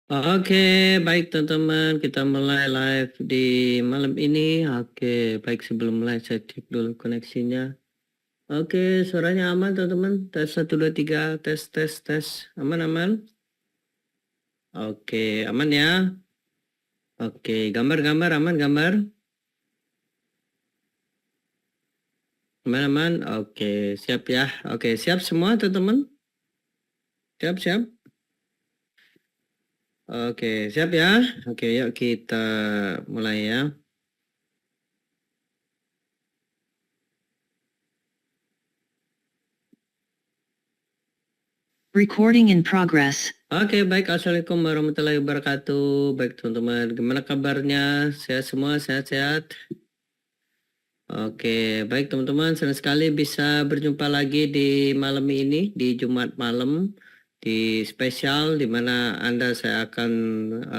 Oke, baik teman-teman, kita mulai live di malam ini. Oke, baik sebelum mulai saya cek dulu koneksinya. Oke, suaranya aman teman-teman. Tes 1 2 3, tes tes tes. Aman aman. Oke, aman ya. Oke, gambar-gambar aman gambar. Aman aman. Oke, siap ya. Oke, siap semua teman-teman. Siap siap. Oke, siap ya. Oke, yuk kita mulai ya. Recording in progress. Oke, baik. Assalamualaikum warahmatullahi wabarakatuh. Baik, teman-teman. Gimana kabarnya? Sehat semua? Sehat-sehat? Oke, baik teman-teman. Senang sekali bisa berjumpa lagi di malam ini, di Jumat malam, di spesial, di mana Anda saya akan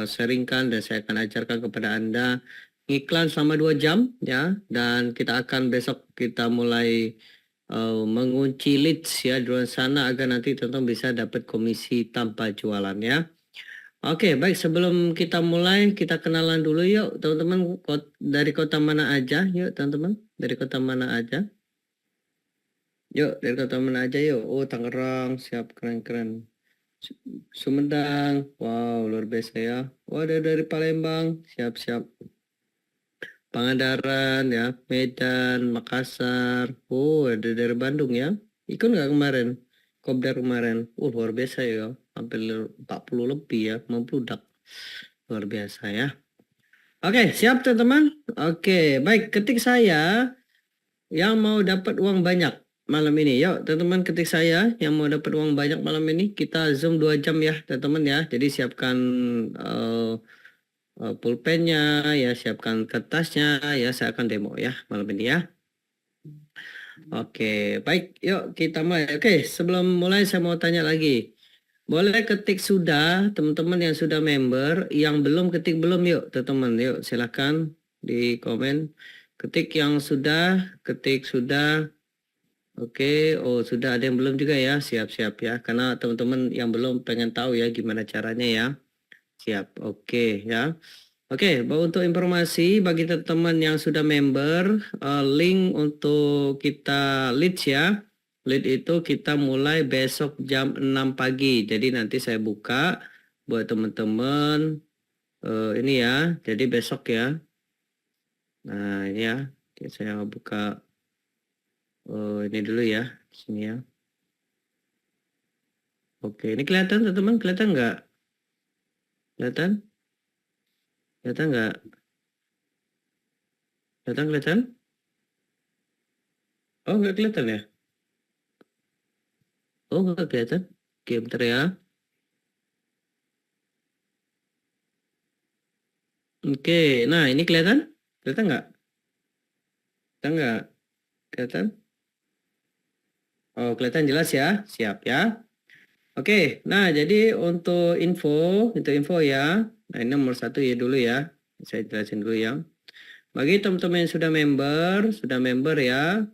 sharingkan dan saya akan ajarkan kepada Anda iklan selama 2 jam, ya. Dan kita akan besok kita mulai mengunci leads ya di luar sana agar nanti teman-teman bisa dapat komisi tanpa jualan ya. Oke, baik sebelum kita mulai kita kenalan dulu yuk teman-teman dari kota mana aja yuk teman-teman dari kota mana aja. Yuk dari kota mana aja yuk. Oh Tangerang siap keren-keren. Sumedang, wow luar biasa ya. Oh ada dari Palembang siap-siap. Pangandaran ya, Medan, Makassar. Oh, ada dari Bandung ya. Ikut nggak kemarin? Kopdar kemarin. Luar biasa ya. Hampir 40 lebih ya, membludak. Luar biasa ya. Oke, siap teman-teman? Oke, baik. Ketik saya yang mau dapat uang banyak malam ini. Yuk, teman-teman ketik saya yang mau dapat uang banyak malam ini. Kita Zoom 2 jam ya, teman-teman ya. Jadi siapkan pulpennya ya, siapkan kertasnya ya, saya akan demo ya malam ini ya. Oke, baik, yuk kita mulai. Oke, sebelum mulai saya mau tanya lagi. Boleh ketik sudah, teman-teman yang sudah member, yang belum ketik belum yuk, teman-teman. Yuk, silakan di komen. Ketik yang sudah, ketik sudah. Oke, oh sudah ada yang belum juga ya, siap-siap ya. Karena teman-teman yang belum pengen tahu ya gimana caranya ya. Siap, oke ya. Oke, untuk informasi bagi teman-teman yang sudah member, link untuk kita leads ya. Lead itu kita mulai besok jam 6 pagi. Jadi nanti saya buka buat teman-teman ini ya. Jadi besok ya. Nah, ini ya. Oke, saya buka ini dulu ya. Sini ya. Oke, ini kelihatan teman-teman? Kelihatan nggak? Kelihatan? Kelihatan nggak? Kelihatan, kelihatan? Oh, nggak kelihatan ya? Oh, nggak kelihatan. Oke, bentar ya. Oke, nah ini kelihatan? Kelihatan nggak? Kelihatan nggak? Kelihatan? Oh, kelihatan jelas ya? Siap ya. Oke, nah jadi untuk info ya. Nah ini nomor 1 ya dulu ya. Saya jelasin dulu ya. Bagi teman-teman yang sudah member ya.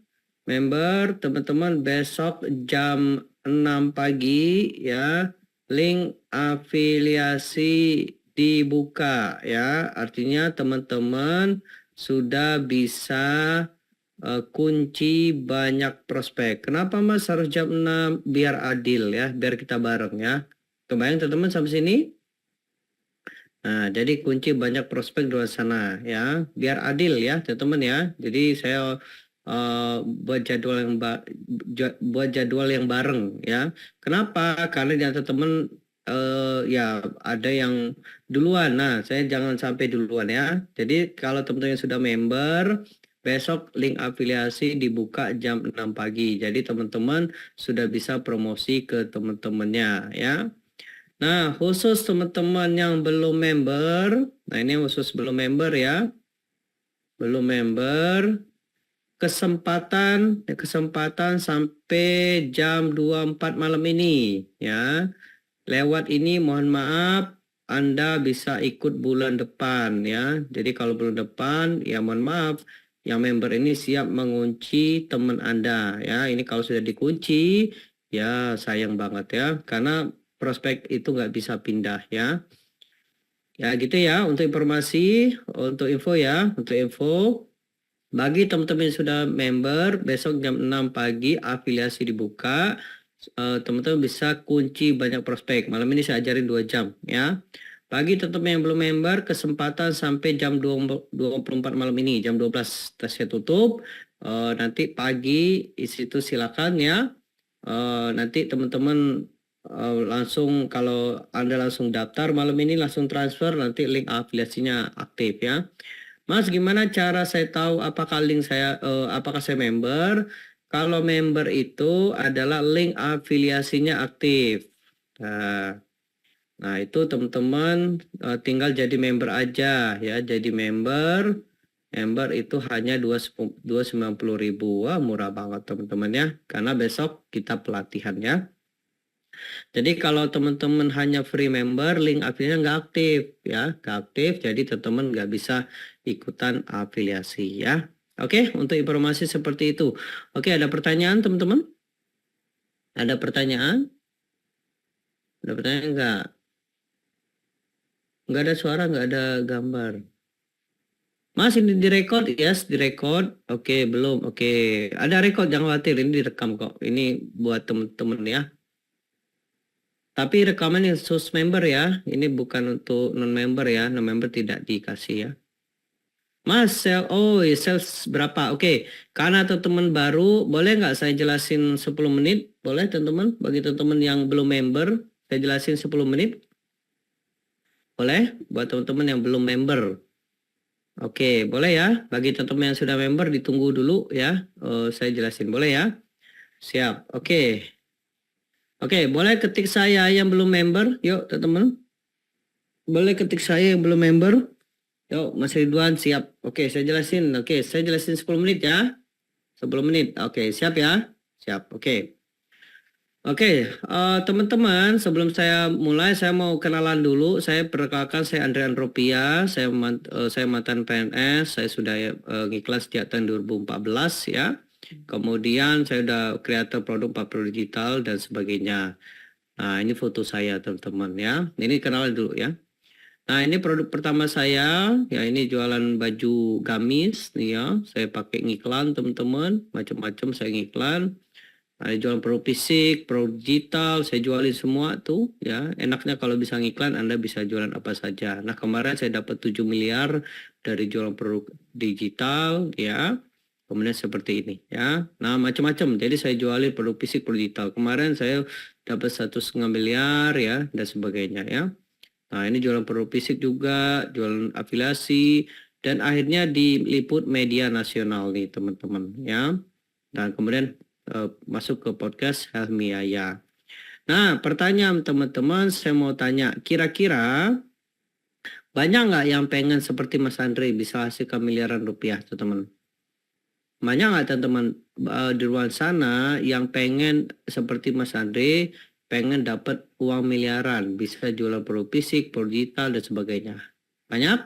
Member teman-teman besok jam 6 pagi ya. Link afiliasi dibuka ya. Artinya teman-teman sudah bisa kunci banyak prospek. Kenapa Mas harus jam 6? Biar adil ya, biar kita bareng ya. Kebayang teman-teman sampai sini? Nah, jadi kunci banyak prospek di luar sana ya. Biar adil ya, teman-teman ya. Jadi saya buat buat jadwal yang bareng ya. Kenapa? Karena di antara teman ya ada yang duluan. Nah, saya jangan sampai duluan ya. Jadi kalau teman-teman yang sudah member, besok link afiliasi dibuka jam 6 pagi. Jadi teman-teman sudah bisa promosi ke teman-temannya ya. Nah, khusus teman-teman yang belum member, nah ini khusus belum member ya. Belum member, kesempatan sampai jam 24 malam ini ya. Lewat ini mohon maaf Anda bisa ikut bulan depan ya. Jadi kalau bulan depan ya mohon maaf yang member ini siap mengunci teman Anda ya. Ini kalau sudah dikunci ya sayang banget ya karena prospek itu nggak bisa pindah ya. Ya gitu ya, untuk informasi, untuk info ya, untuk info. Bagi teman-teman yang sudah member, besok jam 6 pagi afiliasi dibuka. Teman-teman bisa kunci banyak prospek. Malam ini saya ajarin 2 jam ya. Bagi teman-teman yang belum member, kesempatan sampai jam 24 malam ini, jam 12 tesnya tutup. Nanti pagi isi itu silakan ya. Nanti teman-teman langsung kalau Anda langsung daftar malam ini langsung transfer, nanti link afiliasinya aktif ya. Mas, gimana cara saya tahu apakah apakah saya member? Kalau member itu adalah link afiliasinya aktif. Nah, nah itu teman-teman tinggal jadi member aja ya. Jadi member itu hanya 290.000. Wah, murah banget teman-teman ya. Karena besok kita pelatihan ya. Jadi kalau teman-teman hanya free member, link afiliasinya nggak aktif ya, nggak aktif. Jadi teman-teman nggak bisa ikutan afiliasi ya. Oke, untuk informasi seperti itu. Oke, ada pertanyaan teman-teman? Ada pertanyaan? Ada pertanyaan nggak? Nggak ada suara, nggak ada gambar. Mas, ini direkod? Yes, direkod. Oke, belum. Oke, ada rekod, jangan khawatir. Ini direkam kok. Ini buat teman-teman ya. Tapi rekaman yang khusus member ya. Ini bukan untuk non-member ya. Non-member tidak dikasih ya. Mas, sales berapa? Oke, karena teman-teman baru, boleh nggak saya jelasin 10 menit? Boleh teman-teman? Bagi teman-teman yang belum member, saya jelasin 10 menit? Boleh? Buat teman-teman yang belum member. Oke, boleh ya? Bagi teman-teman yang sudah member, ditunggu dulu ya. Saya jelasin, boleh ya? Siap, oke. Oke, boleh ketik saya yang belum member? Yuk, teman-teman. Boleh ketik saya yang belum member? Yuk, Mas Ridwan siap. Oke, saya jelasin. Oke, saya jelasin 10 menit ya. 10 menit. Oke, siap ya? Siap. Oke. Oke, teman-teman, sebelum saya mulai, saya mau kenalan dulu. Saya perkenalkan, saya Andrian Ropia. Saya mantan PNS. Saya sudah ngiklan sejak tahun 2014 ya. Kemudian saya udah kreator produk 40 digital dan sebagainya. Nah, ini foto saya teman-teman ya. Ini kenalan dulu ya. Nah, ini produk pertama saya, ya ini jualan baju gamis nih ya. Saya pakai ngiklan teman-teman, macam-macam saya ngiklan. Ada jualan produk fisik, produk digital, saya jualin semua tuh ya. Enaknya kalau bisa ngiklan, Anda bisa jualan apa saja. Nah, kemarin saya dapat 7 miliar dari jualan produk digital ya. Kemudian seperti ini ya. Nah, macam-macam. Jadi saya jualin produk fisik, produk digital. Kemarin saya dapat 1,5 miliar ya dan sebagainya ya. Nah, ini jualan produk fisik juga, jualan afiliasi, dan akhirnya diliput media nasional nih teman-teman ya. Dan kemudian masuk ke podcast Helmi Yaya. Nah, pertanyaan teman-teman, saya mau tanya, kira-kira banyak nggak yang pengen seperti Mas Andre bisa hasilkan miliaran rupiah, teman-teman? Banyak nggak teman-teman di luar sana yang pengen seperti Mas Andre, pengen dapat uang miliaran, bisa jualan produk fisik, produk digital, dan sebagainya? Banyak?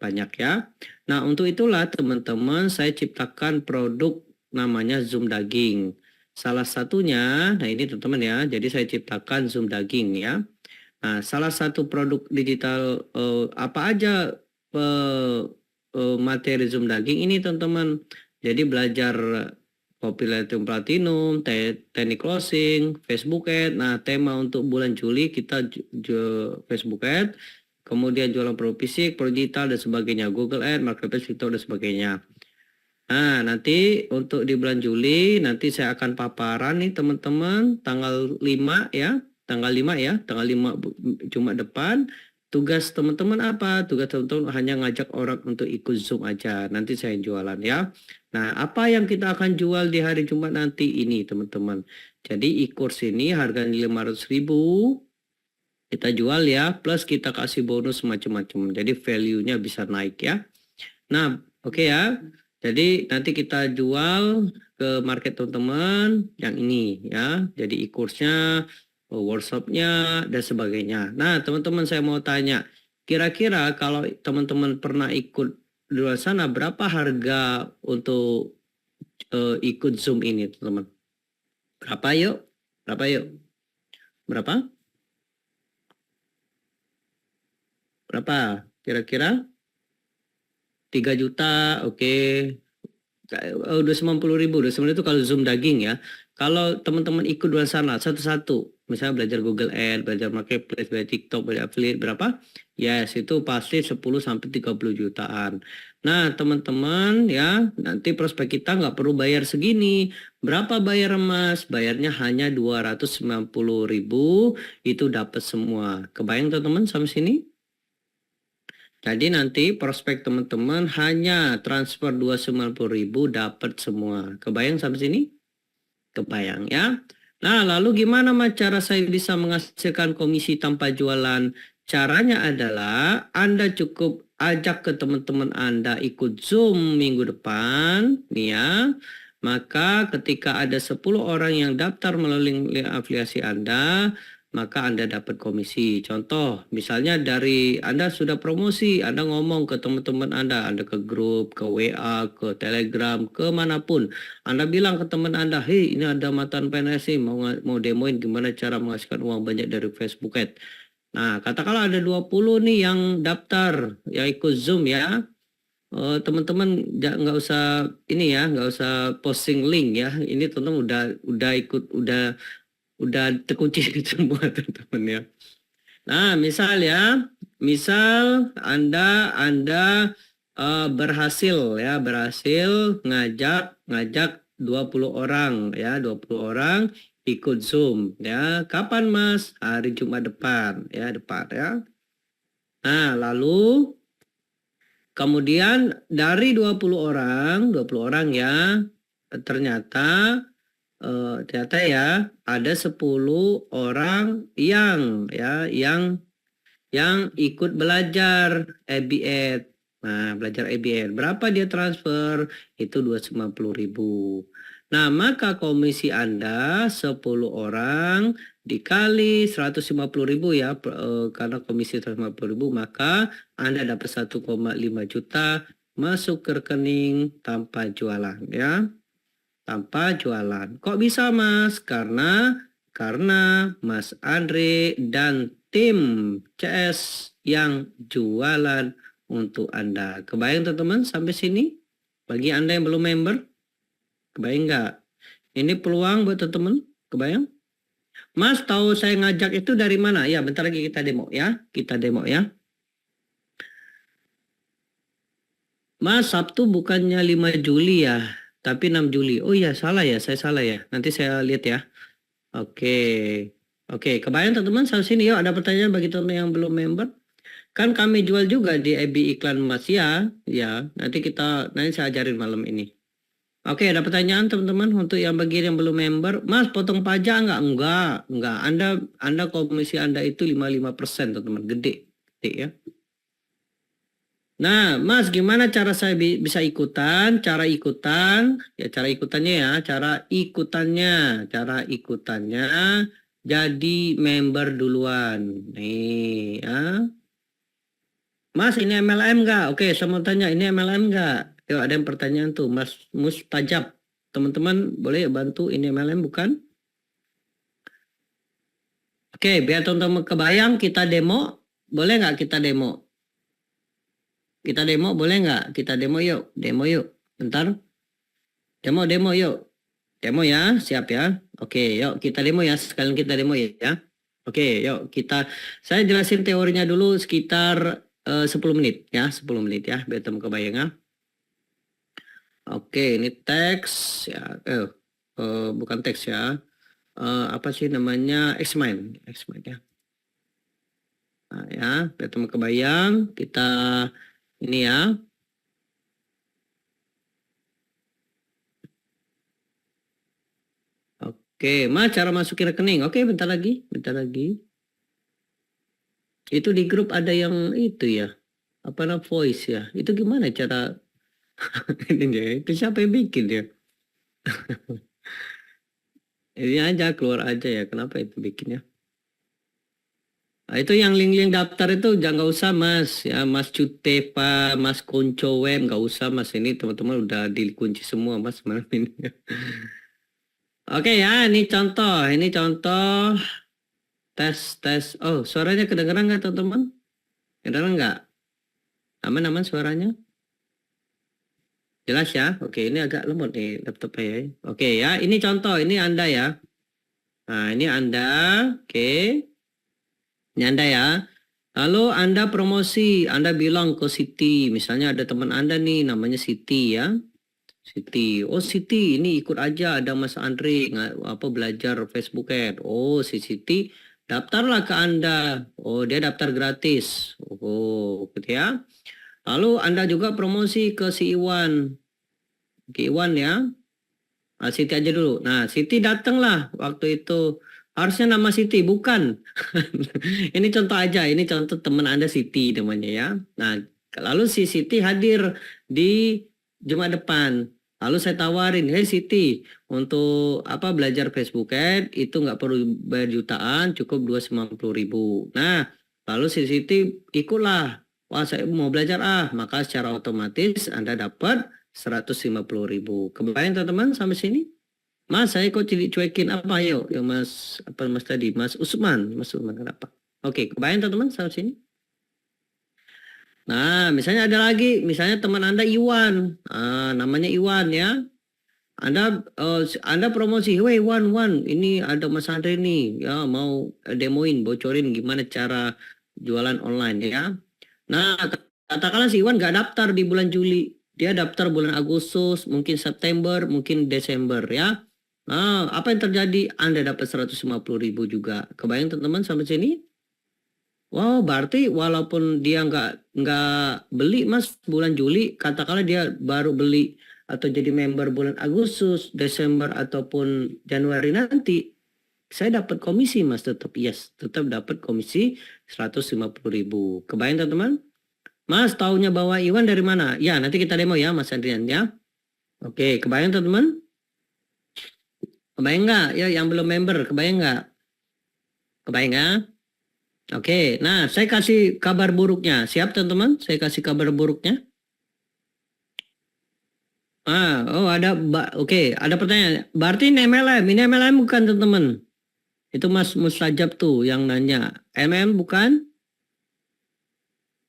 Banyak ya. Nah, untuk itulah teman-teman saya ciptakan produk namanya Zoom Daging. Salah satunya, nah ini teman-teman ya, jadi saya ciptakan Zoom Daging ya. Nah, salah satu produk digital apa aja materi Zoom Daging ini teman-teman. Jadi belajar copywriting platinum, teknik closing, Facebook Ad. Nah, tema untuk bulan Juli kita Facebook Ad, kemudian jualan produk fisik, produk digital dan sebagainya, Google Ad, Marketplace, TikTok dan sebagainya. Nah, nanti untuk di bulan Juli nanti saya akan paparan nih teman-teman tanggal 5 ya. Tanggal 5 ya, tanggal 5 Jumat depan. Tugas teman-teman apa? Tugas teman-teman hanya ngajak orang untuk ikut Zoom aja. Nanti saya jualan ya. Nah, apa yang kita akan jual di hari Jumat nanti ini teman-teman. Jadi e-course ini harganya 500.000. Kita jual ya, plus kita kasih bonus macam-macam. Jadi value-nya bisa naik ya. Nah, oke ya. Jadi nanti kita jual ke market teman-teman yang ini ya. Jadi e-course-nya, workshop-nya, dan sebagainya. Nah, teman-teman saya mau tanya, kira-kira kalau teman-teman pernah ikut di luar sana, berapa harga untuk ikut Zoom ini, teman-teman? Berapa yuk? Berapa yuk? Berapa? Berapa? Kira-kira 3 juta, oke. Udah 90.000, udah sebenarnya itu kalau Zoom daging ya. Kalau teman-teman ikut luar sana satu-satu, misalnya belajar Google Ads, belajar Marketplace, belajar TikTok, belajar affiliate berapa? Yes, itu pasti 10 sampai 30 jutaan. Nah, teman-teman ya, nanti prospek kita nggak perlu bayar segini. Berapa bayar Mas? Bayarnya hanya 290.000, itu dapat semua. Kebayang teman-teman sampai sini? Jadi nanti prospek teman-teman hanya transfer 290.000 dapat semua. Kebayang sampai sini? Kebayang ya. Nah, lalu gimana Mas cara saya bisa menghasilkan komisi tanpa jualan? Caranya adalah Anda cukup ajak ke teman-teman Anda ikut Zoom minggu depan, nih ya. Maka ketika ada 10 orang yang daftar melalui link afiliasi Anda, maka Anda dapat komisi. Contoh, misalnya dari Anda sudah promosi, Anda ngomong ke teman-teman Anda ke grup, ke WA, ke Telegram, ke manapun. Anda bilang ke teman Anda, hei ini ada mantan PNS nih, mau demoin gimana cara menghasilkan uang banyak dari Facebook Ads. Nah, katakanlah ada 20 nih yang daftar, yang ikut Zoom ya. Teman-teman nggak usah ini ya, nggak usah posting link ya. Ini teman-teman udah ikut, udah terkunci semua teman-teman ya. Nah, misal Anda berhasil ngajak 20 orang ya, 20 orang ikut Zoom ya. Kapan Mas? Hari Jumat depan ya. Nah, lalu kemudian dari 20 orang ya, ternyata ya ada 10 orang yang ikut belajar ABS. Nah, belajar ABS. Berapa dia transfer? Itu 290.000. Nah, maka komisi Anda 10 orang dikali 150.000 ya, karena komisi 150.000, maka Anda dapat 1,5 juta masuk ke rekening tanpa jualan ya. Tanpa jualan. Kok bisa Mas? Karena Mas Andre dan tim CS yang jualan untuk Anda. Kebayang teman-teman sampai sini? Bagi Anda yang belum member, kebayang nggak? Ini peluang buat teman-teman, kebayang? Mas tahu saya ngajak itu dari mana? Ya, bentar lagi kita demo ya. Kita demo ya. Mas, Sabtu bukannya 5 Juli ya, tapi 6 Juli. Oh iya, salah ya, saya salah ya. Nanti saya lihat ya. Oke. Oke, kebayang teman-teman sampai sini yuk, ada pertanyaan bagi teman yang belum member? Kan kami jual juga di EB Iklan Mas ya. Ya, nanti saya ajarin malam ini. Oke, ada pertanyaan teman-teman untuk yang bagian yang belum member. Mas, potong pajak enggak? Enggak. Anda komisi Anda itu 55% teman-teman, gede ya. Nah, Mas, gimana cara saya bisa ikutan? Cara ikutannya ya, cara ikutannya jadi member duluan. Nih, ya. Mas, ini MLM enggak? Oke, saya mau tanya, ini MLM enggak? Yuk, ada yang pertanyaan tuh, Mas Mustajab. Teman-teman, boleh bantu ini MLM bukan? Oke, biar teman-teman kebayang, kita demo. Boleh nggak kita demo? Kita demo boleh nggak? Kita demo yuk. Bentar. Demo yuk. Demo ya, siap ya. Oke, yuk kita demo ya. Sekalian kita demo ya. Oke, yuk saya jelasin teorinya dulu sekitar 10 menit ya. 10 menit ya, biar teman kebayang ya. Oke, ini teks ya. Bukan teks ya. Apa sih namanya? Xmind ya. Nah, ya, biar teman kebayang, kita ini ya. Oke, cara masukin rekening. Oke, bentar lagi. Itu di grup ada yang itu ya. Apa namanya voice ya. Itu gimana cara ini ya? Itu siapa yang bikin ya? Ini aja keluar aja ya. Kenapa itu bikinnya? Nah, itu yang link-link daftar itu jangan nggak usah Mas ya, Mas Cutepa, Mas Konco Web nggak usah Mas, ini teman-teman udah dikunci semua Mas malam ini. Oke ya, ini contoh tes. Oh, suaranya kedengeran nggak teman-teman? Kedengeran nggak? Aman-aman suaranya? Jelas ya? Oke, ini agak lemot nih laptopnya ya. Oke ya, ini contoh, ini Anda ya. Nah, ini Anda, oke. Ini Anda ya. Lalu Anda promosi, Anda bilang ke Siti, misalnya ada teman Anda nih namanya Siti ya. Siti, oh Siti ini ikut aja ada Mas Andre belajar Facebook Ad. Oh si Siti daftarlah ke Anda. Oh dia daftar gratis. Oh gitu ya. Lalu Anda juga promosi ke si Iwan. Ke Iwan ya. Nah, Siti aja dulu. Nah Siti datanglah waktu itu. Harusnya nama Siti bukan. Ini contoh aja. Ini contoh teman Anda Siti namanya ya. Nah lalu si Siti hadir di Jumat depan. Lalu saya tawarin, hey Siti, untuk belajar Facebook Ad itu nggak perlu bayar jutaan, cukup 290.000. Nah, lalu si Siti ikutlah. Wah, saya mau belajar maka secara otomatis Anda dapat 150.000. Kebayang teman-teman sampai sini? Mas, saya kok cuekin apa yuk? Ya Mas, Mas tadi? Mas Usman kenapa? Oke, kebayang teman-teman sampai sini? Nah, misalnya ada lagi, misalnya teman Anda Iwan, namanya Iwan ya. Anda promosi, weh Iwan, ini ada Mas Andre nih, ya mau bocorin gimana cara jualan online ya. Nah, katakanlah si Iwan nggak daftar di bulan Juli, dia daftar bulan Agustus, mungkin September, mungkin Desember ya. Nah, apa yang terjadi? Anda dapat 150.000 juga. Kebayang teman-teman sampai sini? Wow, berarti walaupun dia nggak beli Mas bulan Juli, katakanlah dia baru beli atau jadi member bulan Agustus, Desember ataupun Januari nanti, saya dapat komisi Mas tetap tetap dapat komisi 150.000. Kebayang teman-teman? Mas taunya bawa Iwan dari mana? Ya, nanti kita demo ya Mas Andrian ya. Oke, kebayang teman-teman? Kebayang nggak? Ya, yang belum member, kebayang nggak? Kebayang nggak? Oke, nah saya kasih kabar buruknya. Siap teman-teman? Saya kasih kabar buruknya. Oke, ada pertanyaan. Berarti ini MLM bukan teman-teman. Itu Mas Mustajab tuh yang nanya. MLM bukan?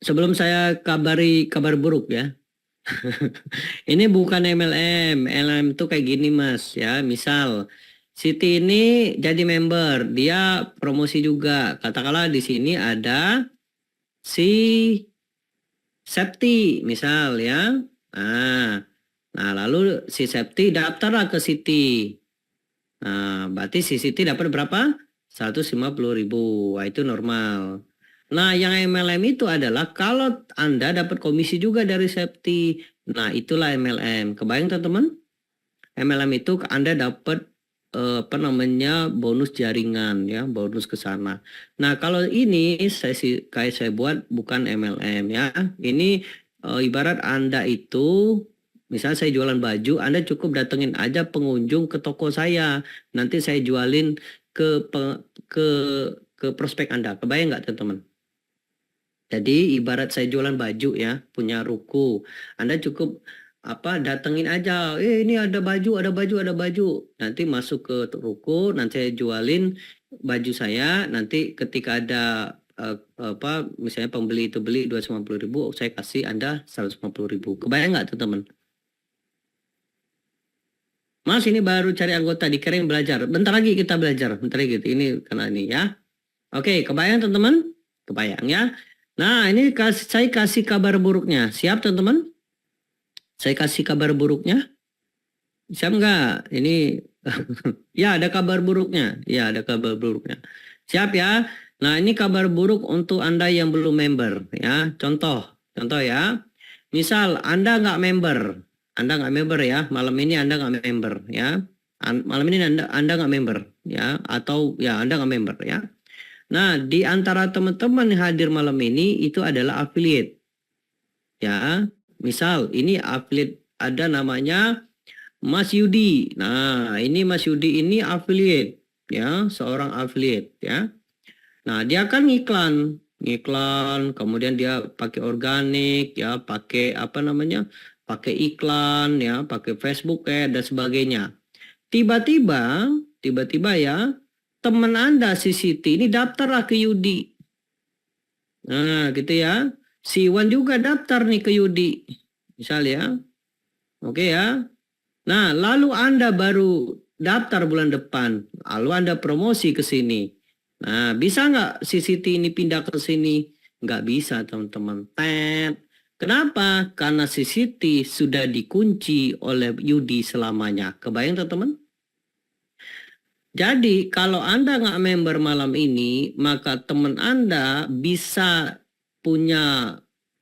Sebelum saya kabari kabar buruk ya. Ini bukan MLM. MLM itu kayak gini Mas ya. Misal Siti ini jadi member, dia promosi juga. Katakanlah di sini ada si Septi misal ya. Nah lalu si Septi daftarlah ke Siti. Nah berarti si Siti dapat berapa? 150.000. Wah itu normal. Nah yang MLM itu adalah kalau Anda dapat komisi juga dari Septi. Nah itulah MLM. Kebayang teman-teman? MLM itu Anda dapat bonus jaringan ya, bonus ke sana. Nah kalau ini saya buat bukan MLM ya. Ini ibarat Anda itu misalnya saya jualan baju, Anda cukup datengin aja pengunjung ke toko saya, nanti saya jualin ke prospek Anda. Kebayang nggak teman-teman? Jadi ibarat saya jualan baju ya, punya ruko, Anda cukup datengin aja, ini ada baju. Nanti masuk ke ruko, nanti saya jualin baju saya. Nanti ketika ada misalnya pembeli itu beli 250.000, saya kasih Anda 150.000. Kebayang nggak teman-teman? Mas ini baru cari anggota di Kering belajar. Bentar lagi kita belajar, bentar lagi gitu. Ini karena ini ya. Oke, kebayang teman-teman? Kebayang ya. Nah ini saya kasih kabar buruknya. Siap teman-teman? Saya kasih kabar buruknya. Siap nggak? Ini ya ada kabar buruknya. Ya ada kabar buruknya. Siap ya. Nah ini kabar buruk untuk Anda yang belum member ya. Contoh ya. Misal Anda nggak member ya. Malam ini Anda nggak member ya. Malam ini Anda nggak member ya. Atau ya Anda nggak member ya. Nah di antara teman-teman yang hadir malam ini itu adalah affiliate ya. Misal ini affiliate ada namanya Mas Yudi. Nah, ini Mas Yudi ini affiliate ya, seorang affiliate ya. Nah, dia kan ngiklan, kemudian dia pakai organik ya, pakai pakai iklan ya, pakai Facebook dan sebagainya. Tiba-tiba ya, teman Anda si Siti ini daftarlah ke Yudi. Nah, gitu ya. Si Iwan juga daftar nih ke Yudi. Misal ya. Oke ya. Nah, lalu Anda baru daftar bulan depan. Lalu Anda promosi ke sini. Nah, bisa nggak si Siti ini pindah ke sini? Nggak bisa, teman-teman. Kenapa? Karena si Siti sudah dikunci oleh Yudi selamanya. Kebayang, teman-teman? Jadi, kalau Anda nggak member malam ini, maka teman Anda bisa punya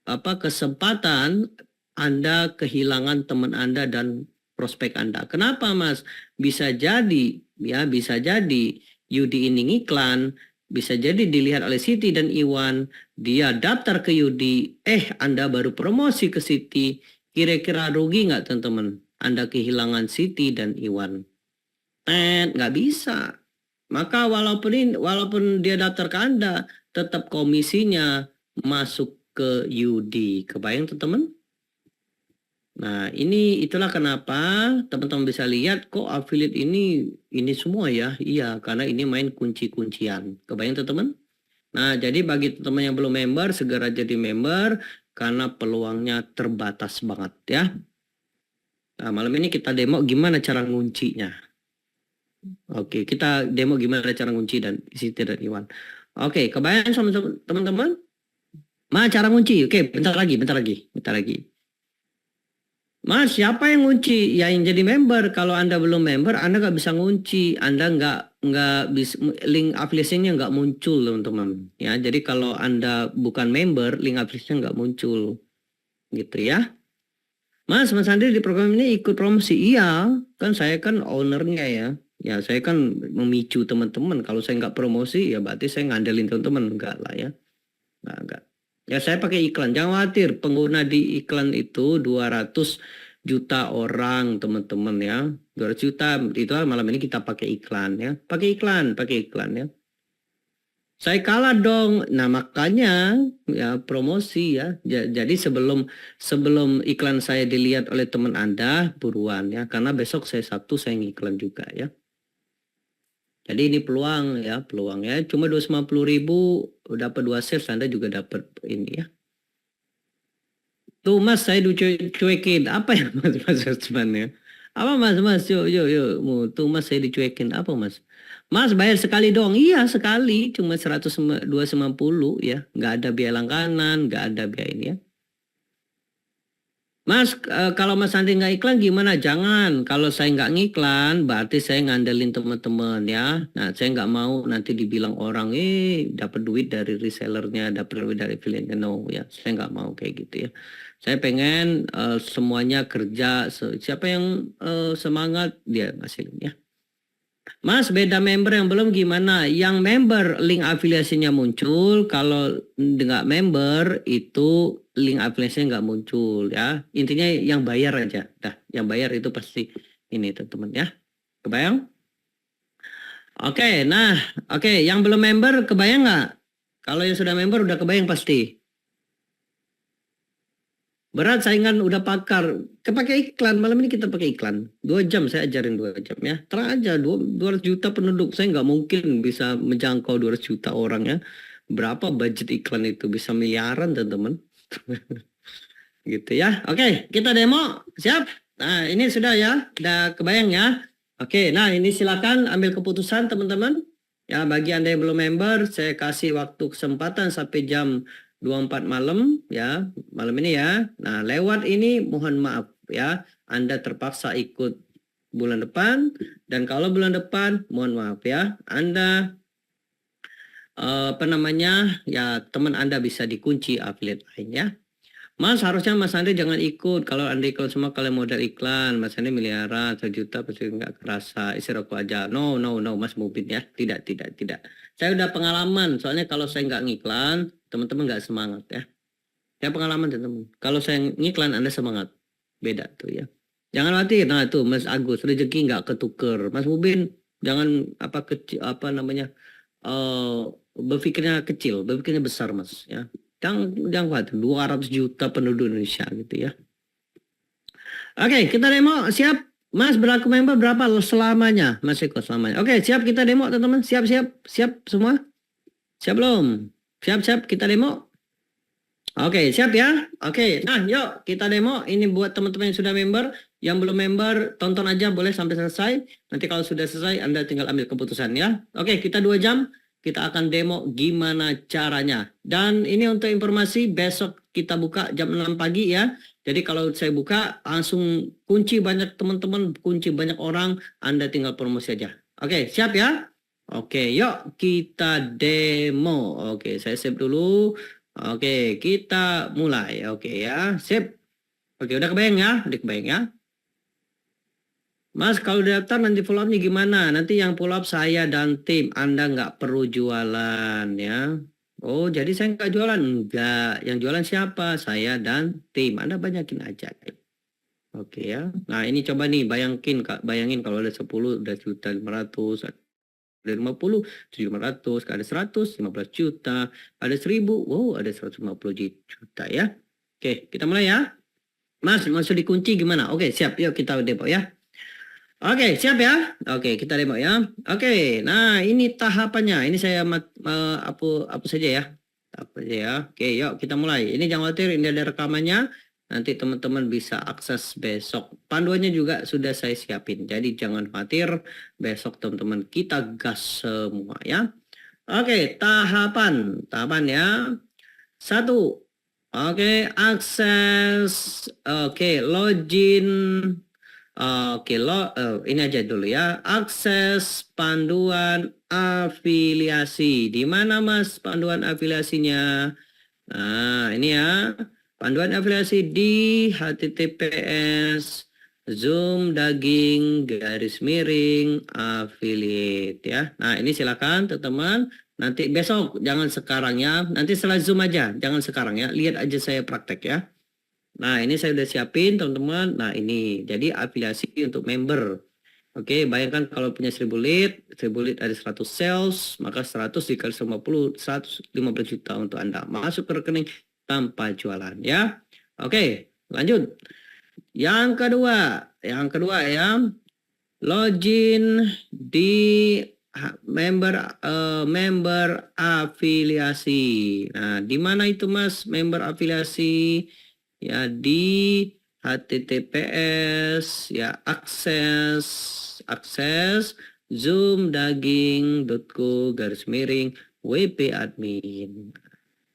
kesempatan Anda kehilangan teman Anda dan prospek Anda. Kenapa, Mas? Bisa jadi, ya, bisa jadi Yudi ini ngiklan, bisa jadi dilihat oleh Siti dan Iwan, dia daftar ke Yudi, Anda baru promosi ke Siti, kira-kira rugi nggak, teman-teman? Anda kehilangan Siti dan Iwan. Nggak bisa. Maka walaupun dia daftar ke Anda, tetap komisinya masuk ke Yudi. Kebayang, teman-teman? Nah, itulah kenapa teman-teman bisa lihat kok affiliate ini semua ya. Iya, karena ini main kunci-kuncian. Kebayang, teman-teman? Nah, jadi bagi teman-teman yang belum member, segera jadi member karena peluangnya terbatas banget ya. Nah, malam ini kita demo gimana cara nguncinya. Oke, kita demo gimana cara ngunci dan Siti dan Iwan. Oke, kebayang sama teman-teman? Cara ngunci? Oke, bentar lagi. Mas, siapa yang ngunci? Ya, yang jadi member. Kalau Anda belum member, Anda nggak bisa ngunci. Anda nggak bisa, link afiliasinya nggak muncul, teman-teman. Ya, jadi kalau Anda bukan member, link afiliasinya nggak muncul, gitu ya. Mas Andri di program ini ikut promosi. Iya, kan saya kan ownernya ya. Ya, saya kan memicu teman-teman. Kalau saya nggak promosi, ya berarti saya ngandelin teman-teman. Enggak lah ya. Enggak. Ya, saya pakai iklan. Jangan khawatir, pengguna di iklan itu 200 juta orang, teman-teman ya. 200 juta, itu malam ini kita pakai iklan ya. Pakai iklan ya. Saya kalah dong. Nah, makanya ya promosi ya. Jadi sebelum iklan saya dilihat oleh teman Anda, buruan ya. Karena besok Sabtu saya ngiklan juga ya. Jadi ini peluang ya. Cuma 250.000 dapat 2 sales, Anda juga dapat ini ya. Tuh Mas, saya dicuekin. Apa ya Mas sebenarnya? Apa Mas? Yuk. Tuh Mas, saya dicuekin. Apa Mas? Mas bayar sekali dong. Iya sekali, cuma 290 ya. Nggak ada biaya langganan, nggak ada biaya ini ya. Mas, kalau Mas Andi nggak iklan gimana? Jangan. Kalau saya nggak ngiklan, berarti saya ngandelin teman-teman ya. Nah, saya nggak mau nanti dibilang orang, dapat duit dari resellernya, dapat duit dari affiliate-nya. No ya, saya nggak mau kayak gitu ya. Saya pengen semuanya kerja. Siapa yang semangat, dia ngasilin ya. Mas, beda member yang belum gimana? Yang member link afiliasinya muncul, kalau nggak member itu link afiliasinya nggak muncul ya. Intinya yang bayar aja. Dah, yang bayar itu pasti ini teman-teman ya. Kebayang? Oke, yang belum member kebayang nggak? Kalau yang sudah member udah kebayang pasti. Berat saingan udah pakar. Kepakai iklan. Malam ini kita pakai iklan. 2 jam saya ajarin 2 jam ya. Terang aja 200 juta penduduk. Saya nggak mungkin bisa menjangkau 200 juta orang ya. Berapa budget iklan itu? Bisa miliaran teman-teman. Gitu ya. Oke, kita demo. Siap? Nah, ini sudah ya. Udah kebayang ya. Oke, nah ini silakan ambil keputusan teman-teman. Ya, bagi Anda yang belum member, saya kasih waktu kesempatan sampai jam 24 malam ya, malam ini ya. Nah, lewat ini mohon maaf ya, Anda terpaksa ikut bulan depan, dan kalau bulan depan mohon maaf ya, Anda ya teman Anda bisa dikunci affiliate lain ya. Mas, harusnya Mas Andri jangan ikut. Kalau Anda ikut semua kalian modal iklan, Mas Andri miliaran, 1 juta pasti nggak kerasa. Isi rokok aja. No, Mas Mubin ya. Tidak. Saya udah pengalaman. Soalnya kalau saya nggak ngiklan, teman-teman nggak semangat ya. Saya pengalaman teman-teman. Kalau saya ngiklan, Anda semangat. Beda tuh ya. Jangan khawatir. Nah tuh Mas Agus, rezeki nggak ketuker. Mas Mubin, jangan berpikirnya kecil, berpikirnya besar Mas ya. Jangan khawatir, 200 juta penduduk Indonesia gitu ya. Oke, kita demo. Siap? Mas, berlaku member berapa selamanya? Mas Eko selamanya. Oke, siap kita demo teman-teman. Siap semua? Siap belum? Siap kita demo? Oke, siap ya? Oke, nah yuk kita demo. Ini buat teman-teman yang sudah member. Yang belum member, tonton aja boleh sampai selesai. Nanti kalau sudah selesai, Anda tinggal ambil keputusan ya. Oke, kita 2 jam. Kita akan demo gimana caranya. Dan ini untuk informasi, besok kita buka jam 6 pagi ya. Jadi kalau saya buka, langsung kunci banyak teman-teman, kunci banyak orang. Anda tinggal promosi aja. Oke, siap ya? Oke, yuk kita demo. Oke, saya save dulu. Oke, kita mulai. Oke ya, sip. Oke, udah kebayang ya? Udah kebayang ya? Mas, kalau daftar nanti follow up-nya gimana? Nanti yang follow up saya dan tim. Anda nggak perlu jualan ya. Oh, jadi saya nggak jualan? Enggak. Yang jualan siapa? Saya dan tim. Anda banyakin aja. Oke ya. Nah, ini coba nih bayangin kalau ada 10 udah 1.500.000, ada 50, 700, ada 100, 15 juta, ada 1000, wow ada 150 juta ya. Oke, kita mulai ya. Mas, masuk dikunci gimana? Oke, siap. Yuk kita demo ya. Oke, siap ya. Oke, kita demo ya. Oke, nah ini tahapannya. Ini saya apa saja ya. Apa saja ya. Oke, yuk kita mulai. Ini jangan khawatir, ini ada rekamannya. Nanti teman-teman bisa akses besok. Panduannya juga sudah saya siapin. Jadi jangan khawatir, besok teman-teman kita gas semua ya. Oke, tahapan. Tahapan ya. 1. Oke, akses. Oke, login. Oke, ini aja dulu ya. Akses panduan afiliasi. Di mana Mas panduan afiliasinya? Nah, ini ya. Panduan afiliasi di https Zoom daging garis miring affiliate ya. Nah, ini silakan teman-teman. Nanti besok, jangan sekarang ya. Nanti setelah Zoom aja, jangan sekarang ya. Lihat aja saya praktek ya. Nah, ini saya udah siapin teman-teman. Nah, ini jadi afiliasi untuk member. Oke, bayangkan kalau punya 1000 lead ada 100 sales, maka 100 dikali 50, 115 juta untuk Anda. Masuk ke rekening tanpa jualan ya. Oke, lanjut. Yang kedua ya, login di member afiliasi. Nah, di mana itu Mas member afiliasi? Ya di https ya akses zoomdaging.co wp admin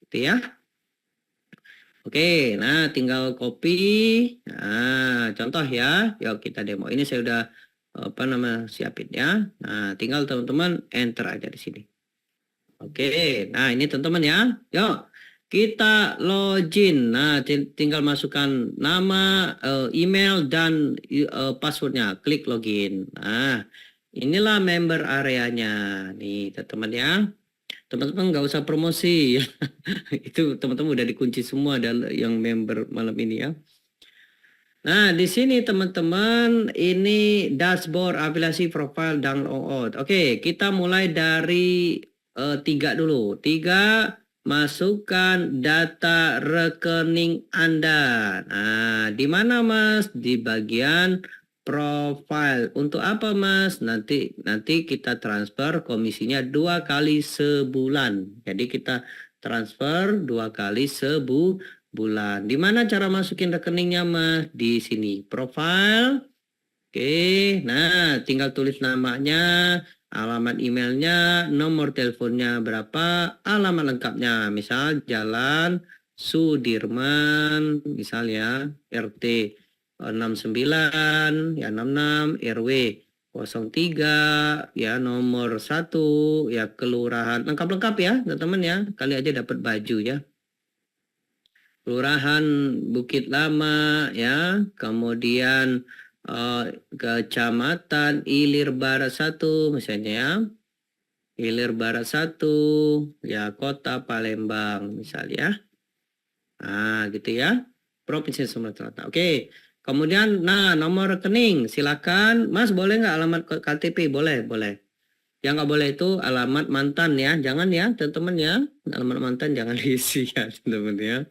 gitu ya. Oke, nah tinggal copy. Nah, contoh ya. Yuk kita demo. Ini saya udah siapin ya. Nah, tinggal teman-teman enter aja di sini. Oke, nah ini teman-teman ya. Yuk kita login. Nah, tinggal masukkan nama, email dan passwordnya. Klik login. Nah, inilah member areanya. Nih, teman-teman ya. Teman-teman nggak usah promosi ya. Itu teman-teman udah dikunci semua dan yang member malam ini ya. Nah, di sini teman-teman ini dashboard afiliasi profile download. Oke, kita mulai dari 3 dulu. 3, masukkan data rekening Anda. Nah, di mana Mas? Di bagian profile. Untuk apa Mas? Nanti kita transfer komisinya 2 kali sebulan. Jadi kita transfer 2 kali sebulan. Di mana cara masukin rekeningnya Mas? Di sini profile. Oke, nah tinggal tulis namanya, alamat emailnya, nomor teleponnya berapa, alamat lengkapnya. Misal Jalan Sudirman, misal ya RT 69 ya 66 RW 03 ya nomor 1 ya kelurahan lengkap-lengkap ya teman-teman ya, kali aja dapat baju ya. Kelurahan Bukit Lama ya, kemudian Kecamatan Ilir Barat 1 misalnya ya. Ilir Barat 1 ya Kota Palembang misalnya. Nah, gitu ya. Provinsi Sumatera Selatan. Oke. Kemudian nomor rekening silakan Mas, boleh nggak alamat KTP? Boleh. Yang nggak boleh itu alamat mantan ya. Jangan ya teman-teman ya. Alamat mantan jangan diisi ya teman-teman ya.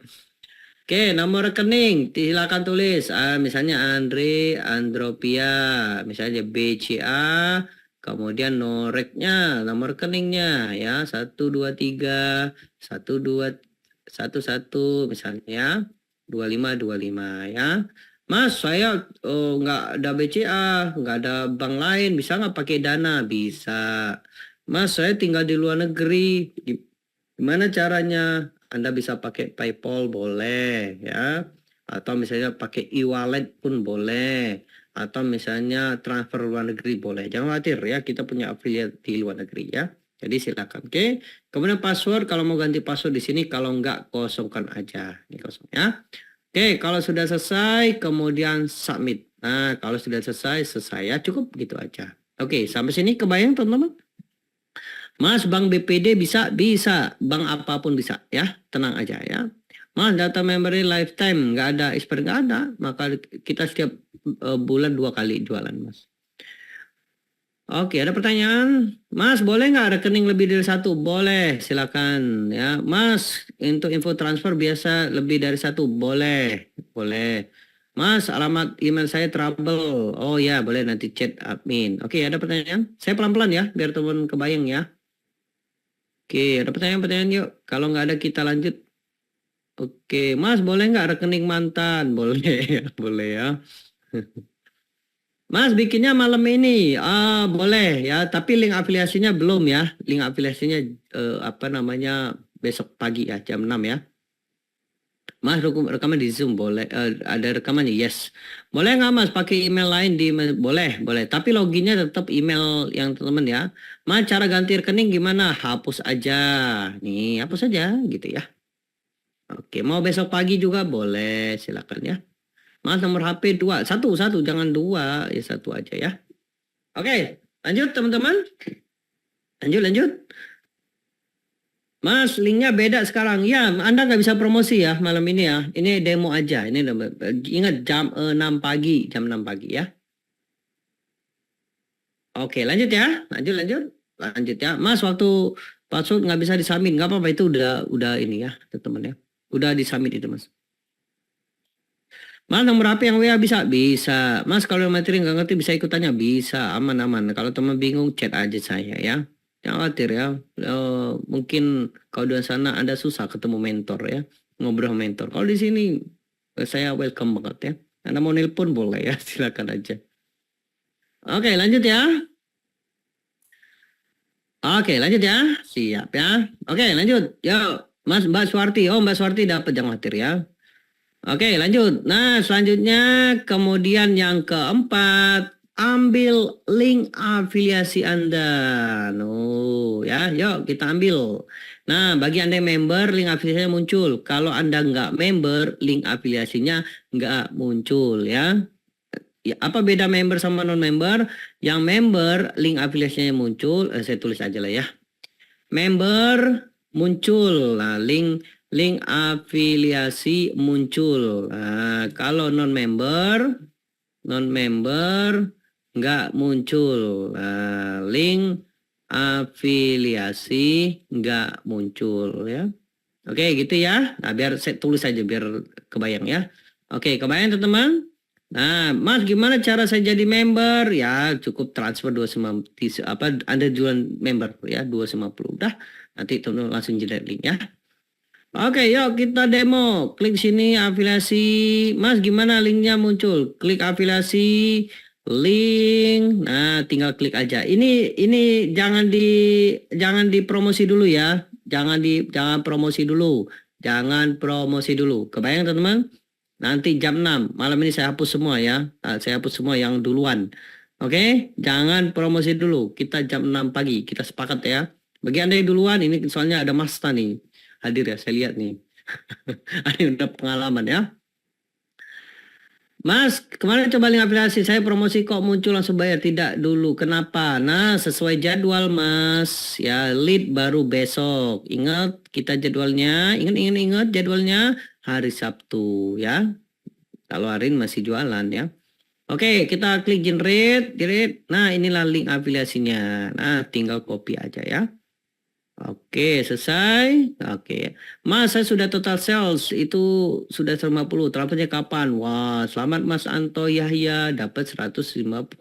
Oke, nomor rekening silakan tulis. Misalnya Andropia, misalnya BCA, kemudian noreknya, nomor rekeningnya ya 123 12 11 misalnya 25 ya. Mas, saya nggak ada BCA, nggak ada bank lain, bisa nggak pakai Dana? Bisa. Mas, saya tinggal di luar negeri, gimana caranya? Anda bisa pakai PayPal boleh ya, atau misalnya pakai e-wallet pun boleh, atau misalnya transfer luar negeri boleh. Jangan khawatir ya, kita punya affiliate di luar negeri ya. Jadi silakan. Oke. Kemudian password, kalau mau ganti password di sini, kalau nggak kosongkan aja. Ini kosong ya. Oke, kalau sudah selesai, kemudian submit. Nah, kalau sudah selesai ya, cukup gitu aja. Oke, sampai sini kebayang teman-teman? Mas, bank BPD bisa? Bisa. Bank apapun bisa ya, tenang aja ya. Mas, data memory lifetime, nggak ada expire, nggak ada. Maka kita setiap bulan 2 kali jualan, Mas. Oke, ada pertanyaan? Mas, boleh nggak rekening lebih dari 1? Boleh, silakan ya. Mas, untuk info transfer biasa lebih dari 1? Boleh, boleh. Mas, alamat email saya trouble. Oh ya, boleh nanti chat admin. Oke, ada pertanyaan? Saya pelan-pelan ya, biar teman kebayang ya. Oke, ada pertanyaan-pertanyaan yuk. Kalau nggak ada kita lanjut. Oke, Mas, boleh nggak rekening mantan? Boleh, boleh ya. Mas, bikinnya malam ini. Boleh ya, tapi link afiliasinya belum ya. Link afiliasinya besok pagi ya, jam 6 ya. Mas, rekaman di Zoom boleh. Ada rekamannya, yes. Boleh nggak Mas pakai email lain boleh, boleh. Tapi loginnya tetap email yang teman-teman ya. Mas, cara ganti rekening gimana? Hapus aja. Nih, hapus aja gitu ya. Oke, mau besok pagi juga boleh, silakan ya. Mas, nomor HP 2. Satu, jangan 2. Ya 1 aja ya. Oke, lanjut teman-teman. Lanjut. Mas, linknya beda sekarang. Ya, Anda nggak bisa promosi ya malam ini ya. Ini demo aja. Ini ingat jam 6 pagi. Jam 6 pagi ya. Oke, lanjut ya. Lanjut ya. Mas, waktu password nggak bisa disubmit. Nggak apa-apa, itu udah ini ya, teman-teman ya. Udah disubmit itu, Mas. Mas, nomor HP yang WA bisa? Bisa. Mas, kalau materi nggak ngerti bisa ikut tanya? Bisa, aman-aman. Kalau teman bingung, chat aja saya ya. Jangan khawatir ya. Mungkin kalau di sana Anda susah ketemu mentor ya. Ngobrol sama mentor. Kalau di sini, saya welcome banget ya. Anda mau nelpon boleh ya, silakan aja. Oke, lanjut ya. Oke, lanjut ya. Siap ya. Oke, lanjut. Yo, Mas, Mbak Swarti. Oh, Mbak Swarti dapat, jangan khawatir ya. Oke, lanjut. Nah, selanjutnya kemudian yang keempat, ambil link afiliasi Anda. Ya, yuk kita ambil. Nah, bagi Anda yang member, link afiliasinya muncul. Kalau Anda nggak member, link afiliasinya nggak muncul ya. Ya, apa beda member sama non-member? Yang member, link afiliasinya muncul. Saya tulis aja lah ya. Member muncul. Nah, link afiliasi muncul. Nah, kalau non-member nggak muncul. Nah, link afiliasi nggak muncul ya. Oke, gitu ya. Nah, biar saya tulis aja biar kebayang ya. Oke, kebayang teman-teman? Nah, Mas, gimana cara saya jadi member? Ya, cukup transfer 250 Anda jualan member ya, 250. Udah, nanti teman-teman langsung jadi link ya. Oke, yuk kita demo. Klik sini afiliasi. Mas, gimana linknya muncul? Klik afiliasi, link. Nah, tinggal klik aja. Ini jangan dipromosi dulu ya. Jangan promosi dulu. Jangan promosi dulu. Kebayang teman-teman? Nanti jam 6 malam ini saya hapus semua ya. Saya hapus semua yang duluan. Oke, jangan promosi dulu. Kita jam 6 pagi. Kita sepakat ya. Bagi Anda yang duluan, ini soalnya ada Masta nih. Hadir ya, saya lihat nih. Ada yang udah pengalaman ya. Mas, kemarin coba link aplikasi saya promosi kok muncul langsung bayar, tidak dulu. Kenapa? Nah, sesuai jadwal Mas. Ya, lead baru besok. Ingat kita jadwalnya. Ingat jadwalnya hari Sabtu ya. Kalau hari ini masih jualan ya. Oke, kita klik generate. Nah, inilah link afiliasinya. Nah, tinggal copy aja ya. Oke, selesai. Oke. Mas, saya sudah total sales itu sudah 150. Transfernya kapan? Wah, selamat Mas Anto Yahya dapat 150.000.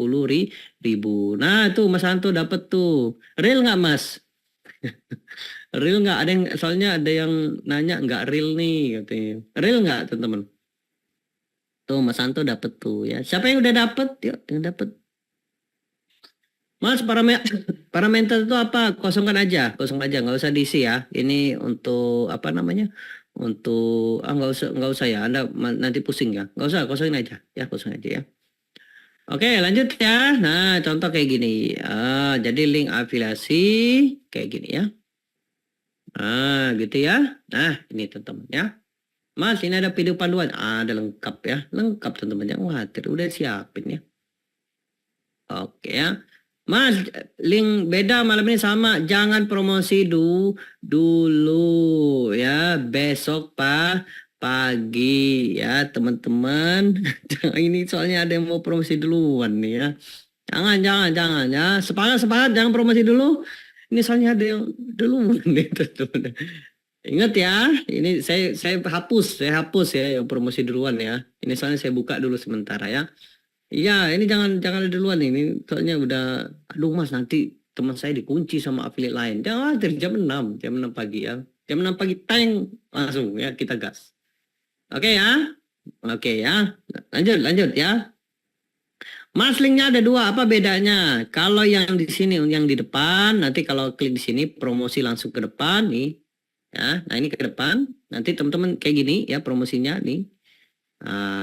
Nah, itu Mas Anto dapat tuh. Real nggak Mas? Real nggak? Ada yang soalnya ada yang nanya nggak real nih katanya. Real nggak teman-teman? Tuh Mas Santo dapet tuh ya. Siapa yang udah dapet? Yuk, yang dapet. Mas parameter itu apa? Kosongkan aja, kosong aja, nggak usah diisi ya. Ini untuk apa namanya? Untuk nggak usah ya. Anda nanti pusing ya. Nggak usah, kosongin aja, ya kosong aja ya. Oke, lanjut ya. Nah, contoh kayak gini. Jadi link afiliasi kayak gini ya. Gitu ya. Nah, ini teman-teman ya. Mas, ini ada video panduan. Ada lengkap ya. Lengkap teman-teman. Jangan khawatir. Udah siapin ya. Oke ya. Mas, link beda malam ini sama. Jangan promosi dulu ya. Besok pagi ya teman-teman. Ini soalnya ada yang mau promosi duluan nih ya. Jangan ya. Sepakat, jangan promosi dulu. Ini soalnya ada yang duluan nih teman-teman. Ingat ya, ini saya hapus ya yang promosi duluan ya. Ini soalnya saya buka dulu sementara ya. Iya, ini jangan duluan ini. Soalnya udah, aduh Mas nanti teman saya dikunci sama affiliate lain. Jangan dari jam 6 pagi ya. Jam 6 pagi teng langsung ya kita gas. Oke ya. Oke ya. Lanjut ya. Mas linknya ada dua, apa bedanya? Kalau yang di sini yang di depan, nanti kalau klik di sini promosi langsung ke depan nih. Ya, nah ini ke depan. Nanti teman-teman kayak gini ya promosinya nih.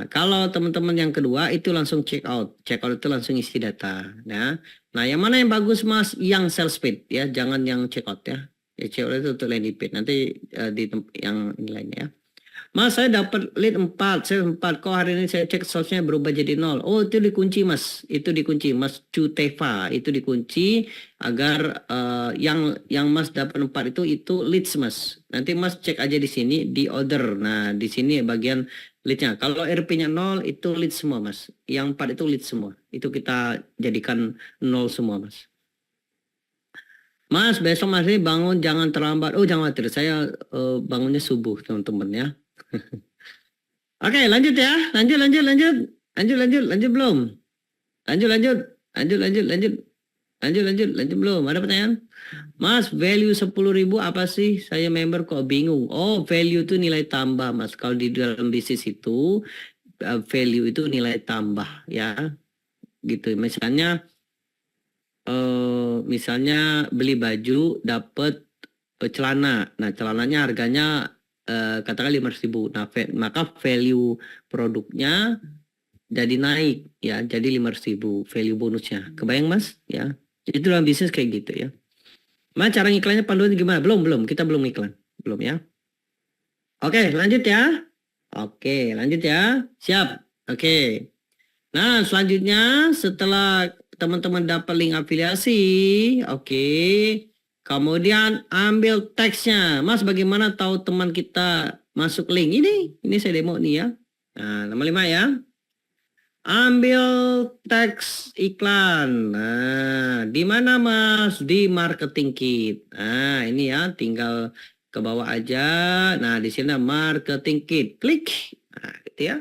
Kalau teman-teman yang kedua itu langsung check out itu langsung isi data ya. Nah yang mana yang bagus Mas? Yang sales page ya, jangan yang check out ya. Check out itu untuk landing page nanti di yang ini lainnya ya. Mas saya dapat lead 4, saya 4 kok hari ini saya cek salesnya berubah jadi 0. Oh itu dikunci Mas, itu dikunci Mas Cuteva, itu dikunci agar yang Mas dapat 4 itu leads Mas. Nanti Mas cek aja di sini di order. Nah di sini bagian leadnya. Kalau RP-nya 0 itu lead semua Mas. Yang 4 itu lead semua. Itu kita jadikan 0 semua Mas. Mas besok masih bangun jangan terlambat. Oh jangan khawatir, saya bangunnya subuh teman-teman ya. Oke, lanjut ya. Lanjut belum? Lanjut belum? Ada pertanyaan? Mas, value 10.000 apa sih? Saya member kok bingung. Oh, value itu nilai tambah, Mas. Kalau di dalam bisnis itu value itu nilai tambah ya. Gitu. Misalnya beli baju dapat celana. Nah, celananya harganya katakan 500.000. Nah, maka value produknya jadi naik ya, jadi 500.000 value bonusnya. Kebayang Mas? Ya. Itu dalam bisnis kayak gitu ya. Mas cara ngiklannya panduan gimana? Belum. Kita belum iklan. Belum ya. Oke, lanjut ya. Siap. Oke. Nah, selanjutnya setelah teman-teman dapat link afiliasi, oke. Kemudian ambil teksnya. Mas bagaimana tahu teman kita masuk link? Ini saya demo nih ya. Nah, nomor 5 ya. Ambil teks iklan. Nah, di mana Mas? Di marketing kit. Nah, ini ya, tinggal ke bawah aja. Nah, di sini marketing kit. Klik. Nah, gitu ya.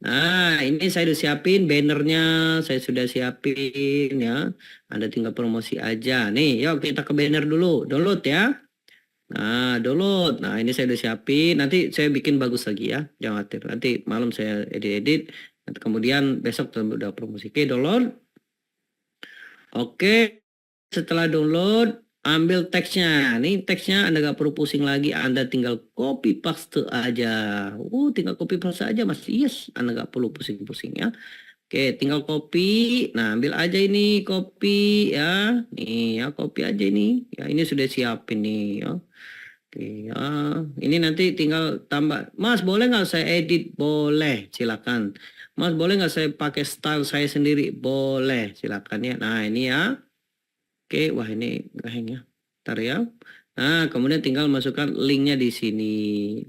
Nah, ini saya sudah siapin bannernya, saya sudah siapin ya. Anda tinggal promosi aja. Nih, yuk kita ke banner dulu. Download ya. Nah, download. Nah, ini saya udah siapin. Nanti saya bikin bagus lagi ya. Jangan khawatir. Nanti malam saya edit-edit. Nanti kemudian besok udah promosi. Oke, download. Oke. Setelah download, ambil teksnya. Nih teksnya Anda gak perlu pusing lagi. Anda tinggal copy paste aja. Tinggal copy paste aja Mas. Yes, Anda gak perlu pusing-pusing ya. Oke, tinggal copy. Nah, ambil aja ini copy ya. Nih ya, copy aja ini. Ya, ini sudah siapin nih ya. Oke ya. Ini nanti tinggal tambah. Mas, boleh nggak saya edit? Boleh, silakan. Mas, boleh nggak saya pakai style saya sendiri? Boleh, silakan ya. Nah, ini ya. Oke, wah ini nggak hang ya. Ntar ya. Nah, kemudian tinggal masukkan linknya di sini.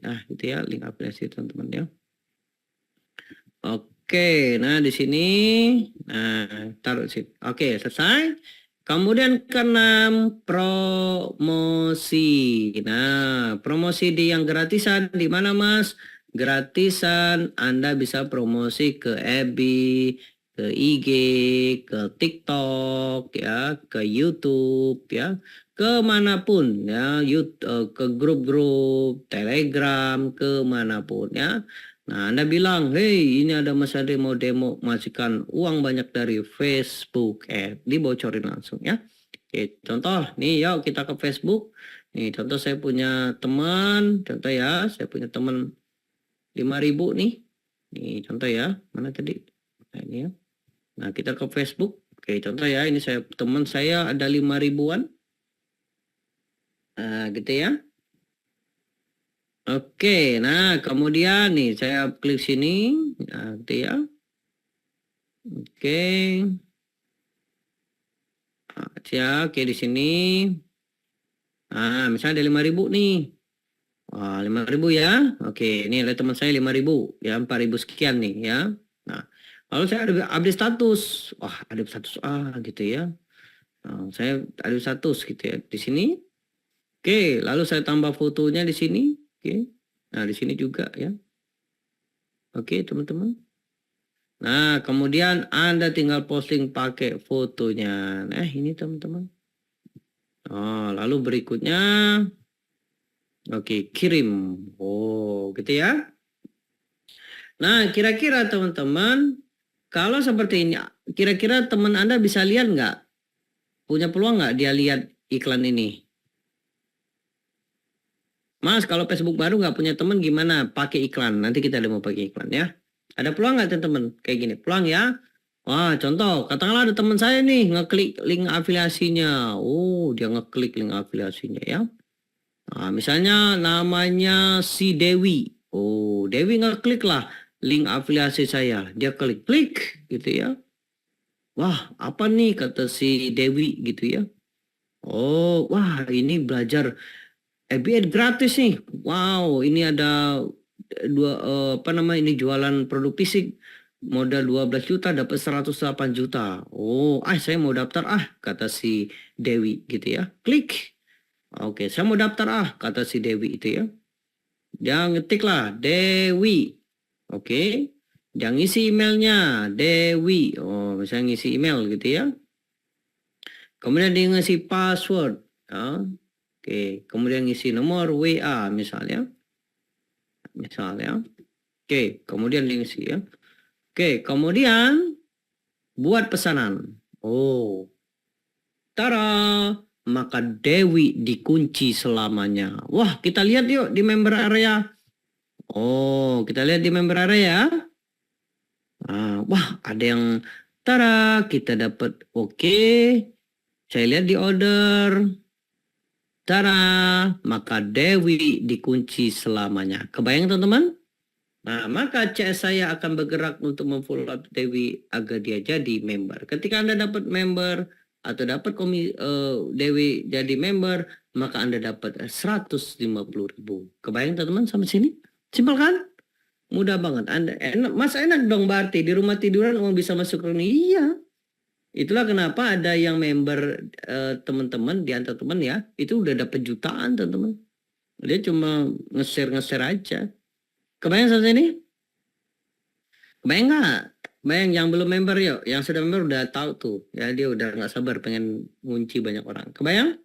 Nah, itu ya link aplikasi teman-teman ya. Oke, nah di sini. Nah, taruh sini. Oke, selesai. Kemudian keenam promosi. Nah, promosi di yang gratisan di mana Mas? Gratisan Anda bisa promosi ke FB, ke IG, ke TikTok ya, ke YouTube ya. kemanapun ya, ke grup-grup Telegram, kemanapun ya. Nah, Anda bilang, hey, ini ada Mas Ade mau demo masukkan uang banyak dari Facebook, dibocorin langsung ya. Oke, contoh nih, yuk kita ke Facebook. Nih, contoh saya punya teman, contoh ya, saya punya teman 5.000 nih. Nih, contoh ya, mana tadi? Nah, ini ya. Nah, kita ke Facebook. Oke, contoh ya, ini teman saya ada 5.000-an. Nah, gitu ya. Oke, nah kemudian nih saya klik sini. Nah, gitu ya. Oke. Nah, ya, oke di sini. Nah, misalnya ada 5.000 nih. Wah, 5.000 ya. Oke, ini ada teman saya 5.000. Ya, 4.000 sekian nih ya. Nah, lalu saya ada update status. Wah, ada status gitu ya. Nah, saya ada status gitu ya. Di sini. Oke, lalu saya tambah fotonya di sini. Oke. Nah, di sini juga ya. Oke, teman-teman. Nah, kemudian Anda tinggal posting pakai fotonya. Nah, ini teman-teman. Oh, lalu berikutnya. Oke, kirim. Oh, gitu ya. Nah, kira-kira teman-teman, kalau seperti ini, kira-kira teman Anda bisa lihat nggak? Punya peluang nggak dia lihat iklan ini? Mas, kalau Facebook baru nggak punya teman gimana? Pakai iklan. Nanti kita mau pakai iklan ya. Ada peluang nggak teman-teman? Kayak gini, peluang ya. Wah, contoh, katakanlah ada teman saya nih ngeklik link afiliasinya. Oh, dia ngeklik link afiliasinya ya. Nah, misalnya namanya si Dewi. Oh, Dewi ngeklik lah link afiliasi saya. Dia klik-klik gitu ya. Wah, apa nih kata si Dewi gitu ya. Oh, wah ini belajar FBA gratis nih. Wow, ini ada ini jualan produk fisik. Modal 12 juta dapat 108 juta. Oh, saya mau daftar kata si Dewi gitu ya. Klik. Oke, saya mau daftar kata si Dewi itu ya. Dia ngetiklah Dewi. Oke. Dia ngisi emailnya Dewi. Oh, misalnya ngisi email gitu ya. Kemudian dia ngisi password. Ya. Oke, kemudian ngisi nomor WA misalnya. Oke, kemudian dia ngisi ya. Oke, kemudian buat pesanan. Oh, tara, maka Dewi dikunci selamanya. Wah, kita lihat yuk di member area. Oh, kita lihat di member area. Wah, ada yang tara, kita dapat oke. Saya lihat di order. Tara, maka Dewi dikunci selamanya. Kebayang teman-teman? Nah, maka CS saya akan bergerak untuk memfollow up Dewi agar dia jadi member. Ketika Anda dapat member atau dapat Dewi jadi member, maka Anda dapat 150.000. Kebayang teman-teman sampai sini? Simpel kan? Mudah banget. Anda enak dong berarti di rumah tiduran uang bisa masuk ke ini. Iya. Itulah kenapa ada yang member teman-teman di antar teman ya, itu udah dapat jutaan teman-teman. Dia cuma nge-share aja. Kebayang saat ini? Kebayang nggak? Bayang yang belum member yuk, yang sudah member udah tahu tuh, ya dia udah nggak sabar pengen ngunci banyak orang. Kebayang?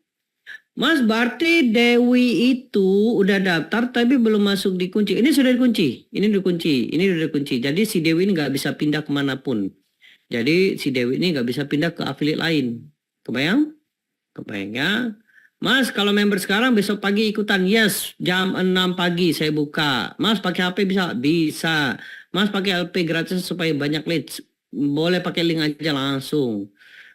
Mas, berarti Dewi itu udah daftar tapi belum masuk dikunci. Ini sudah dikunci, ini udah dikunci. Jadi si Dewi ini nggak bisa pindah kemanapun. Jadi si Dewi ini nggak bisa pindah ke affiliate lain. Kebayang? Kebayang ya? Mas, kalau member sekarang besok pagi ikutan. Yes, jam 6 pagi saya buka. Mas, pakai HP bisa? Bisa. Mas, pakai LP gratis supaya banyak leads. Boleh pakai link aja langsung.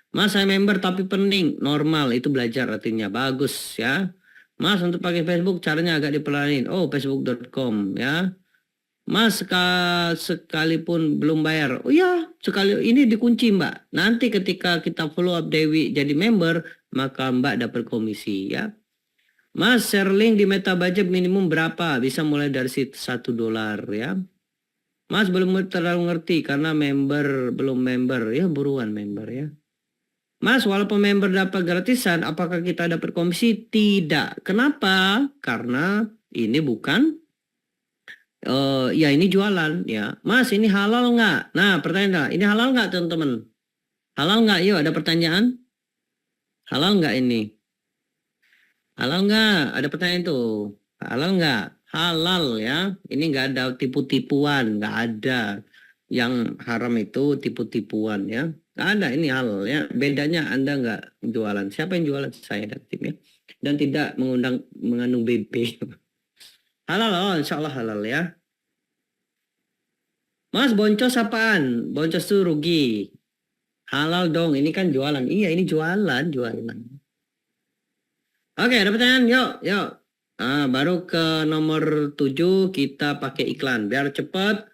Mas, saya member tapi pening. Normal, itu belajar artinya. Bagus ya. Mas, untuk pakai Facebook caranya agak dipelanin. Oh, facebook.com ya. Mas, sekalipun belum bayar. Oh ya, ini dikunci Mbak. Nanti ketika kita follow up Dewi jadi member, maka Mbak dapat komisi ya. Mas, share link di Meta Budget minimum berapa? Bisa mulai dari $1 ya. Mas, belum terlalu ngerti karena belum member. Ya, buruan member ya. Mas, walaupun member dapat gratisan, apakah kita dapat komisi? Tidak. Kenapa? Karena ini bukan ya ini jualan ya. Mas, ini halal nggak? Nah, pertanyaan, ini halal nggak teman-teman? Halal nggak? Yuk, ada pertanyaan. Halal nggak ini? Halal nggak? Ada pertanyaan tuh. Halal nggak? Halal ya. Ini nggak ada tipu-tipuan, nggak ada. Yang haram itu tipu-tipuan ya. Nggak ada, ini halal ya. Bedanya Anda nggak jualan. Siapa yang jualan? Saya dan tim ya. Dan tidak mengandung BB. Halal loh, insya Allah halal ya. Mas, boncos apaan? Boncos tuh rugi. Halal dong, ini kan jualan. Iya, ini jualan, jualan. Oke, ada pertanyaan? Yuk, yuk. Baru ke nomor 7 kita pakai iklan. Biar cepat,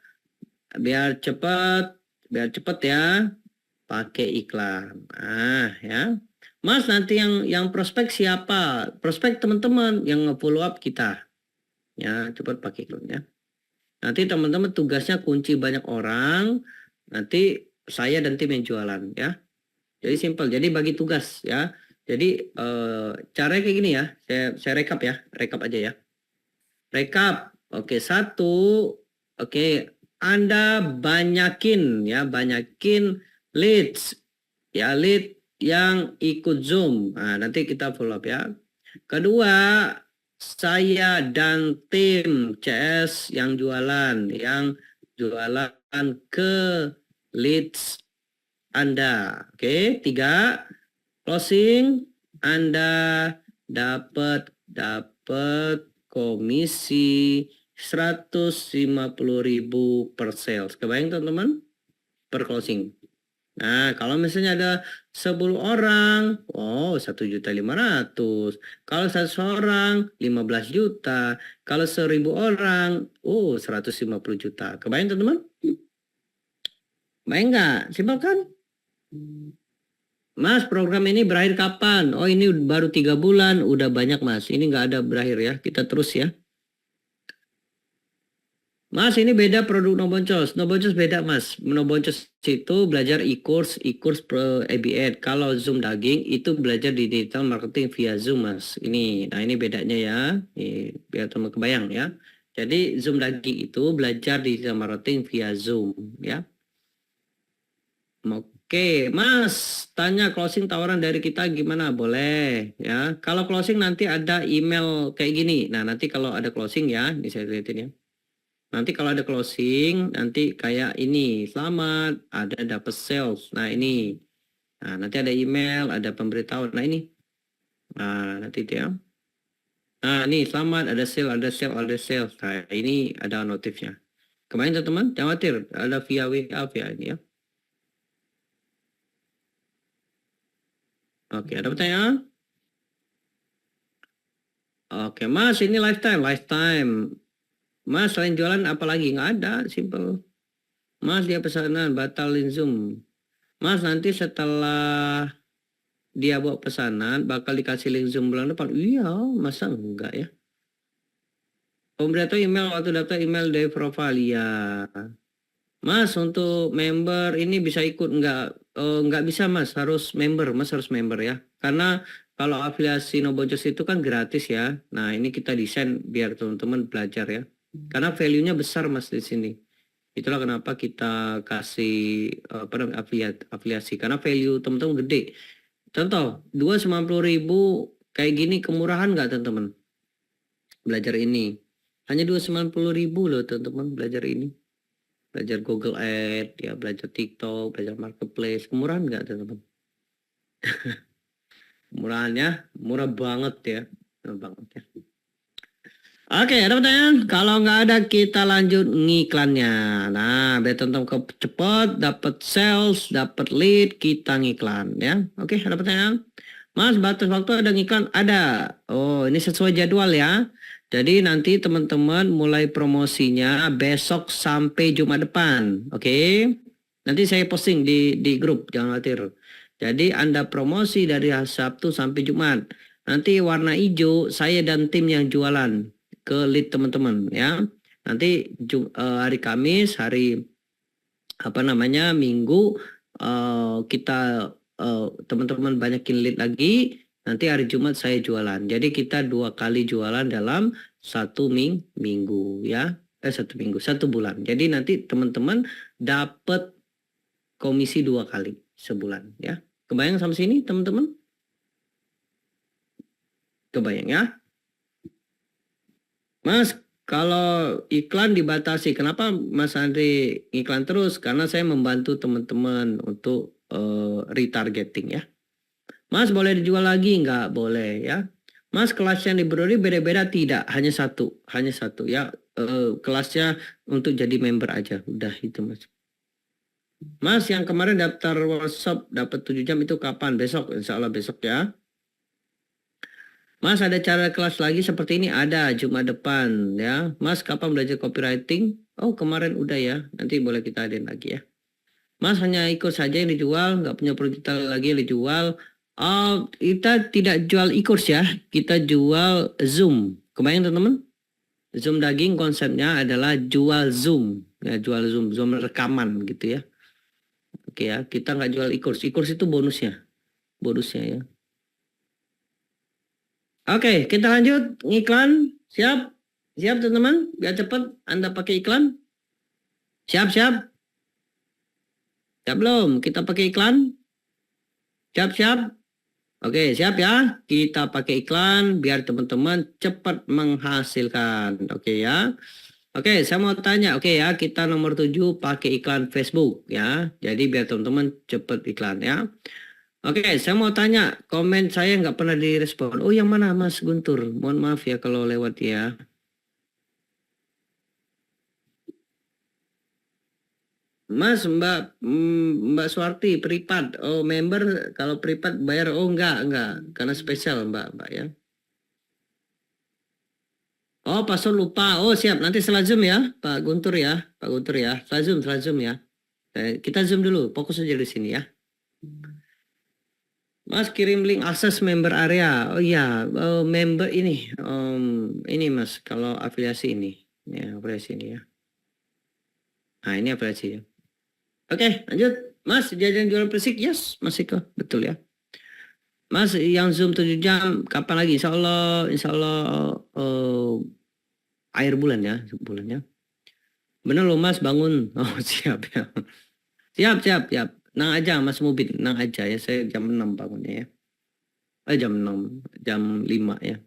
biar cepat ya. Pakai iklan. Ya. Mas, nanti yang prospek siapa? Prospek teman-teman yang nge-follow up kita. Ya, cepat pakai iklan ya. Nanti teman-teman tugasnya kunci banyak orang. Nanti saya dan tim yang jualan ya. Jadi simpel. Jadi bagi tugas ya. Jadi caranya kayak gini ya. Saya rekap ya. Rekap aja ya. Rekap. Oke, satu. Oke, Anda banyakin ya, banyakin leads. Ya, lead yang ikut Zoom. Nah, nanti kita follow up ya. Kedua, saya dan tim CS yang jualan ke leads Anda. Oke, tiga, closing Anda dapat komisi 150.000 per sales. Kebayang teman-teman? Per closing. Nah, kalau misalnya ada 10 orang, 1.500.000. Kalau 100 orang, 15 juta. Kalau 1.000 orang, 150 juta. Kebayang teman-teman? Kebayang nggak? Simpel kan? Mas, program ini berakhir kapan? Oh, ini baru 3 bulan, udah banyak mas. Ini nggak ada berakhir ya, kita terus ya. Mas, ini beda produk Noboncos. Noboncos beda, Mas. Noboncos itu belajar e-course pro ABN. Kalau Zoom daging itu belajar di digital marketing via Zoom, Mas. Ini bedanya ya. Ini, biar teman kebayang ya. Jadi Zoom daging itu belajar di digital marketing via Zoom, ya. Oke, Mas, tanya closing tawaran dari kita gimana? Boleh, ya. Kalau closing nanti ada email kayak gini. Nah, nanti kalau ada closing ya, ini saya lihatin ya. Nanti kalau ada closing, nanti kayak ini, selamat, ada dapat sales. Nah ini, nanti ada email, ada pemberitahuan. Nah ini, nanti itu ya. Nah ini, selamat, ada sale, ada sale, ada sales. Nah ini ada notifnya. Kemarin teman-teman, jangan khawatir, ada via WA, via ini ya. Oke, ada pertanyaan? Oke, Mas, ini lifetime. Mas, selain jualan apa lagi? Nggak ada, simple. Mas, dia pesanan, batalin Zoom. Mas, nanti setelah dia bawa pesanan, bakal dikasih link Zoom bulan depan. Iya, masa enggak ya? Pemberitahu email waktu daftar email dari profile ya. Mas, untuk member ini bisa ikut enggak? Enggak bisa Mas, harus member. Mas harus member ya. Karena kalau afiliasi Noboncos itu kan gratis ya. Nah, ini kita desain biar teman-teman belajar ya. Karena value-nya besar Mas di sini. Itulah kenapa kita kasih afiliasi. Karena value teman-teman gede. Contoh, 290.000 kayak gini kemurahan nggak teman-teman? Belajar ini. Hanya 290.000 loh teman-teman belajar ini. Belajar Google Ads, ya belajar TikTok, belajar Marketplace. Kemurahan nggak teman-teman? Murahnya, murah banget ya. Murah banget ya. Oke, ada pertanyaan? Kalau nggak ada, kita lanjut ngiklannya. Nah, biar teman-teman cepat, dapat sales, dapat lead, kita ngiklan ya. Oke, ada pertanyaan? Mas, batas waktu ada ngiklan? Ada. Oh, ini sesuai jadwal ya. Jadi nanti teman-teman mulai promosinya besok sampai Jumat depan. Oke. Nanti saya posting di grup, jangan khawatir. Jadi Anda promosi dari hari Sabtu sampai Jumat. Nanti warna hijau saya dan tim yang jualan ke lead teman-teman ya. Nanti hari Kamis, hari Minggu kita teman-teman banyakin lead lagi. Nanti hari Jumat saya jualan. Jadi kita 2 kali jualan dalam satu minggu ya. Satu bulan. Jadi nanti teman-teman dapat komisi 2 kali sebulan ya. Kebayang sampai sini teman-teman? Kebayang ya? Mas, kalau iklan dibatasi, kenapa Mas Andri iklan terus? Karena saya membantu teman-teman untuk retargeting ya. Mas, boleh dijual lagi? Nggak boleh ya. Mas, kelas yang diberi beda-beda? Tidak, hanya satu ya. Kelasnya untuk jadi member aja, udah itu Mas. Mas, yang kemarin daftar workshop dapat 7 jam itu kapan? Besok, insya Allah besok ya. Mas, ada cara kelas lagi seperti ini? Ada, Jumat depan ya. Mas, kapan belajar copywriting? Oh, kemarin udah ya. Nanti boleh kita adain lagi ya. Mas, hanya ikut saja yang dijual, nggak punya produk kita lagi yang dijual. Oh, kita tidak jual e-course ya. Kita jual Zoom. Kebayang teman-teman? Zoom daging konsepnya adalah jual Zoom. Ya, jual Zoom. Zoom rekaman gitu ya. Oke ya, kita nggak jual e-course. E-course itu bonusnya. Bonusnya ya. Oke, kita lanjut iklan. Siap? Siap teman-teman? Biar cepat Anda pakai iklan. Siap-siap? Siap belum? Kita pakai iklan. Siap-siap? Oke, siap ya? Kita pakai iklan biar teman-teman cepat menghasilkan. Oke ya? Oke, saya mau tanya. Oke ya, kita nomor 7 pakai iklan Facebook ya. Jadi biar teman-teman cepat iklan ya. Oke, saya mau tanya, komen saya nggak pernah direspon. Oh, yang mana Mas Guntur? Mohon maaf ya kalau lewat ya. Mas, Mbak Suarti, privat. Oh, member kalau privat bayar. Oh, enggak. Karena spesial Mbak ya. Oh, password lupa. Oh, siap. Nanti setelah Zoom ya, Pak Guntur ya. Pak Guntur ya. Setelah Zoom ya. Kita Zoom dulu. Fokus aja di sini ya. Mas kirim link akses member area. Oh iya, member ini. Ini Mas, kalau afiliasi ini. Ya, afiliasi ini ya. Nah, ini afiliasi ya. Oke, lanjut. Mas, jajan jual persik? Yes, Mas Iko. Betul ya. Mas, yang Zoom 7 jam, kapan lagi? Insya Allah akhir bulan ya. Bulan ya. Bener loh Mas, bangun. Oh, siap ya. Siap. Nang aja Mas Mubin, nang aja ya. Saya jam 6 bangunnya ya. Jam 6, jam 5 ya.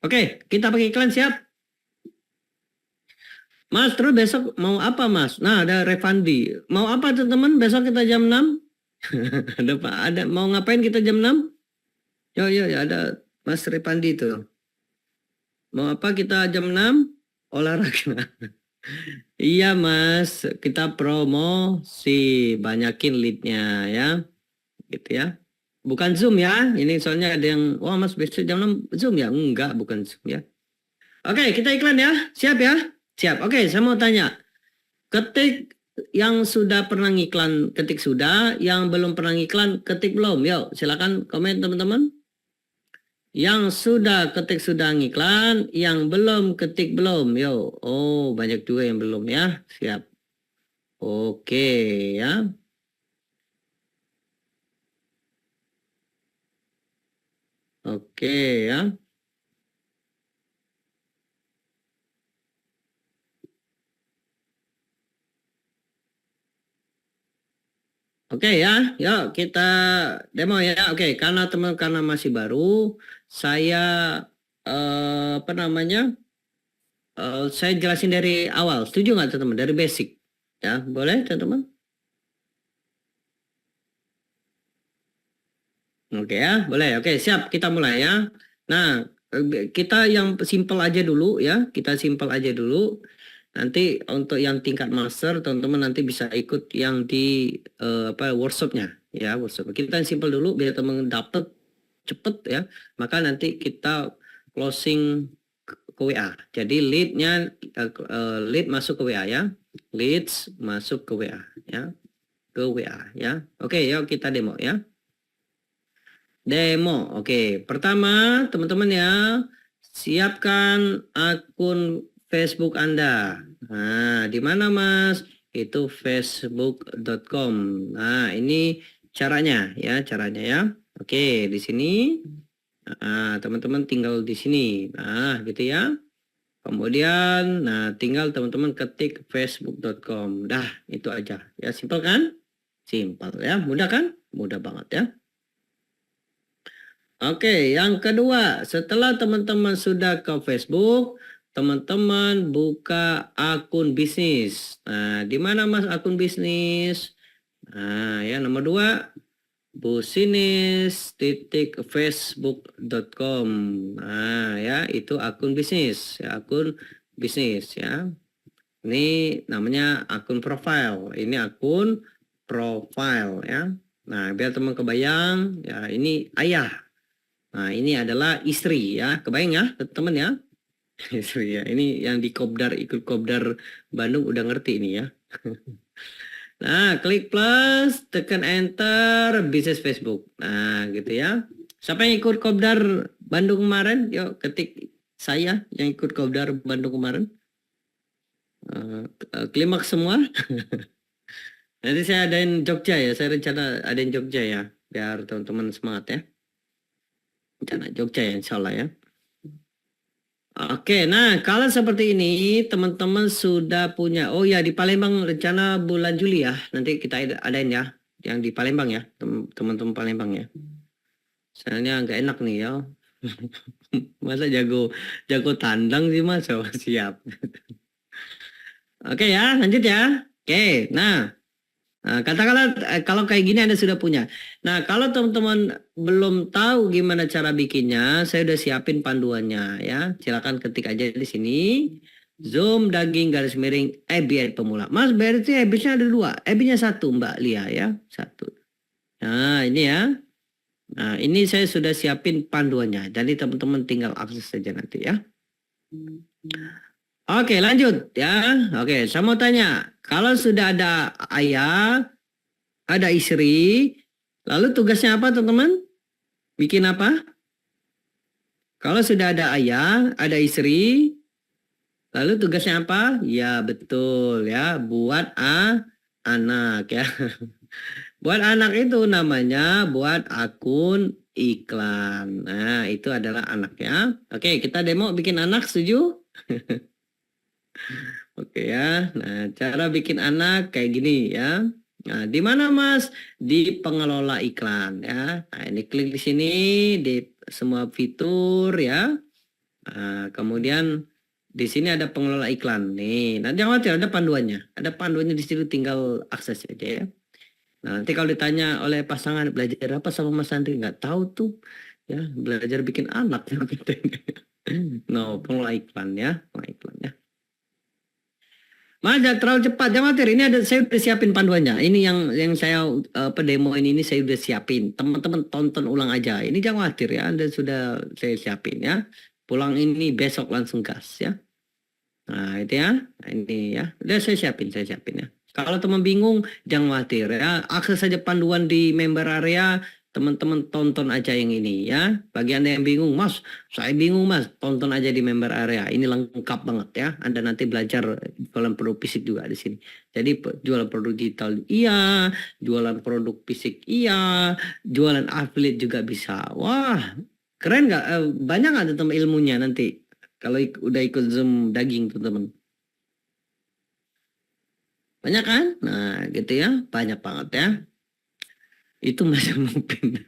Oke, kita pakai iklan siap. Mas, terus besok mau apa Mas? Nah, ada Revandi. Mau apa teman-teman? Besok kita jam 6? Ada Pak, ada mau ngapain kita jam 6? Yo, ada Mas Revandi tuh. Mau apa kita jam 6? Olahraga. Iya Mas, kita promosi, banyakin leadnya ya. Gitu ya. Bukan Zoom ya. Ini soalnya ada yang, wah Mas besok jam 6 Zoom ya? Enggak, bukan Zoom ya. Oke, kita iklan ya. Siap ya? Siap. Oke, saya mau tanya. Ketik yang sudah pernah ngiklan, ketik sudah. Yang belum pernah ngiklan, ketik belum. Yuk, silakan komen teman-teman. Yang sudah ketik sudah ngiklan, yang belum ketik belum. Yuk. Oh, banyak juga yang belum ya. Siap. Oke ya. Oke ya. Oke ya, yuk kita demo ya. Oke, karena masih baru, saya apa namanya? Saya jelasin dari awal. Setuju nggak teman-teman? Dari basic, ya boleh teman-teman? Oke ya, boleh. Oke, siap. Kita mulai ya. Nah, kita yang simple aja dulu ya. Kita simple aja dulu. Nanti untuk yang tingkat master, teman-teman nanti bisa ikut yang di apa workshopnya ya, workshop. Kita yang simple dulu biar teman dapat cepet ya. Maka nanti kita closing ke WA. Jadi leadnya lead masuk ke WA ya. Leads masuk ke WA ya. Ke WA ya. Oke, yuk kita demo ya. Demo. Oke, pertama teman-teman ya, siapkan akun Facebook Anda. Nah, di mana Mas? Itu facebook.com. Nah, ini caranya ya, ya. Oke, di sini. Nah, teman-teman tinggal di sini. Nah, gitu ya. Kemudian, nah tinggal teman-teman ketik facebook.com. Dah, itu aja. Ya, simpel kan? Simpel ya, mudah kan? Mudah banget ya. Oke, yang kedua, setelah teman-teman sudah ke Facebook, teman-teman buka akun bisnis. Nah, di mana Mas akun bisnis? Nah, ya nomor 2, businis.facebook.com. Nah, ya itu akun bisnis, ya akun bisnis ya. Ini namanya akun profile. Ini akun profile ya. Nah, biar teman kebayang, ya ini ayah. Nah, ini adalah istri ya. Kebayang ya, teman ya? Istri ya. Ini yang di Kopdar, ikut Kopdar Bandung udah ngerti ini ya. Nah, klik plus, tekan enter, bisnis Facebook. Nah, gitu ya. Siapa yang ikut Kopdar Bandung kemarin? Yuk, ketik saya yang ikut Kopdar Bandung kemarin. Klimaks semua. Nanti saya adain Jogja ya. Saya rencana adain Jogja ya. Biar teman-teman semangat ya. Rencana Jogja ya, insya Allah ya. Oke, nah kalau seperti ini teman-teman sudah punya, oh ya di Palembang rencana bulan Juli ya, nanti kita adain ya, yang di Palembang ya, teman-teman Palembang ya. Soalnya nggak enak nih ya, masa jago tandang sih mas, oh, siap. Oke ya, lanjut ya. Oke, nah, katakanlah kalau kayak gini Anda sudah punya. Nah, kalau teman-teman belum tahu gimana cara bikinnya, saya udah siapin panduannya ya. Silakan ketik aja di sini. Zoom daging garis miring EBI pemula. Mas, berarti EBI-nya ada 2. EBI-nya 1, Mbak Lia ya. 1. Nah, ini ya. Nah, ini saya sudah siapin panduannya. Jadi teman-teman tinggal akses saja nanti ya. Oke, lanjut ya. Oke, saya mau tanya. Kalau sudah ada ayah, ada istri, lalu tugasnya apa teman-teman? Bikin apa? Kalau sudah ada ayah, ada istri, lalu tugasnya apa? Ya betul ya, buat anak ya. Buat anak itu namanya buat akun iklan. Nah, itu adalah anak ya. Oke, kita demo bikin anak, setuju? Oke ya. Nah, cara bikin anak kayak gini ya. Nah, di mana Mas? Di pengelola iklan ya. Nah, ini klik di sini di semua fitur ya. Nah, kemudian di sini ada pengelola iklan nih. Nah, jangan khawatir ada panduannya. Ada panduannya di situ tinggal akses aja ya. Nah, nanti kalau ditanya oleh pasangan belajar apa sama Mas Andri nggak tahu tuh ya, belajar bikin anak. No, pengelola iklan ya, pengelola iklan ya. Mas, jangan terlalu cepat, jangan khawatir. Ini ada saya udah siapin panduannya. Ini yang saya demo ini saya udah siapin. Teman-teman tonton ulang aja. Ini jangan khawatir ya, Anda sudah saya siapin ya. Pulang ini besok langsung gas ya. Nah, itu ya. Nah, ini ya. Udah saya siapin ya. Kalau teman bingung jangan khawatir ya. Akses saja panduan di member area. Teman-teman tonton aja yang ini ya. Bagi Anda yang bingung, Mas, saya bingung Mas, tonton aja di member area. Ini lengkap banget ya. Anda nanti belajar jualan produk fisik juga di sini. Jadi jualan produk digital iya, jualan produk fisik iya, jualan affiliate juga bisa. Wah, keren nggak? Banyak nggak teman ilmunya nanti kalau udah ikut Zoom daging tuh teman. Banyak kan? Nah, gitu ya. Banyak banget ya. Itu masih mungkin.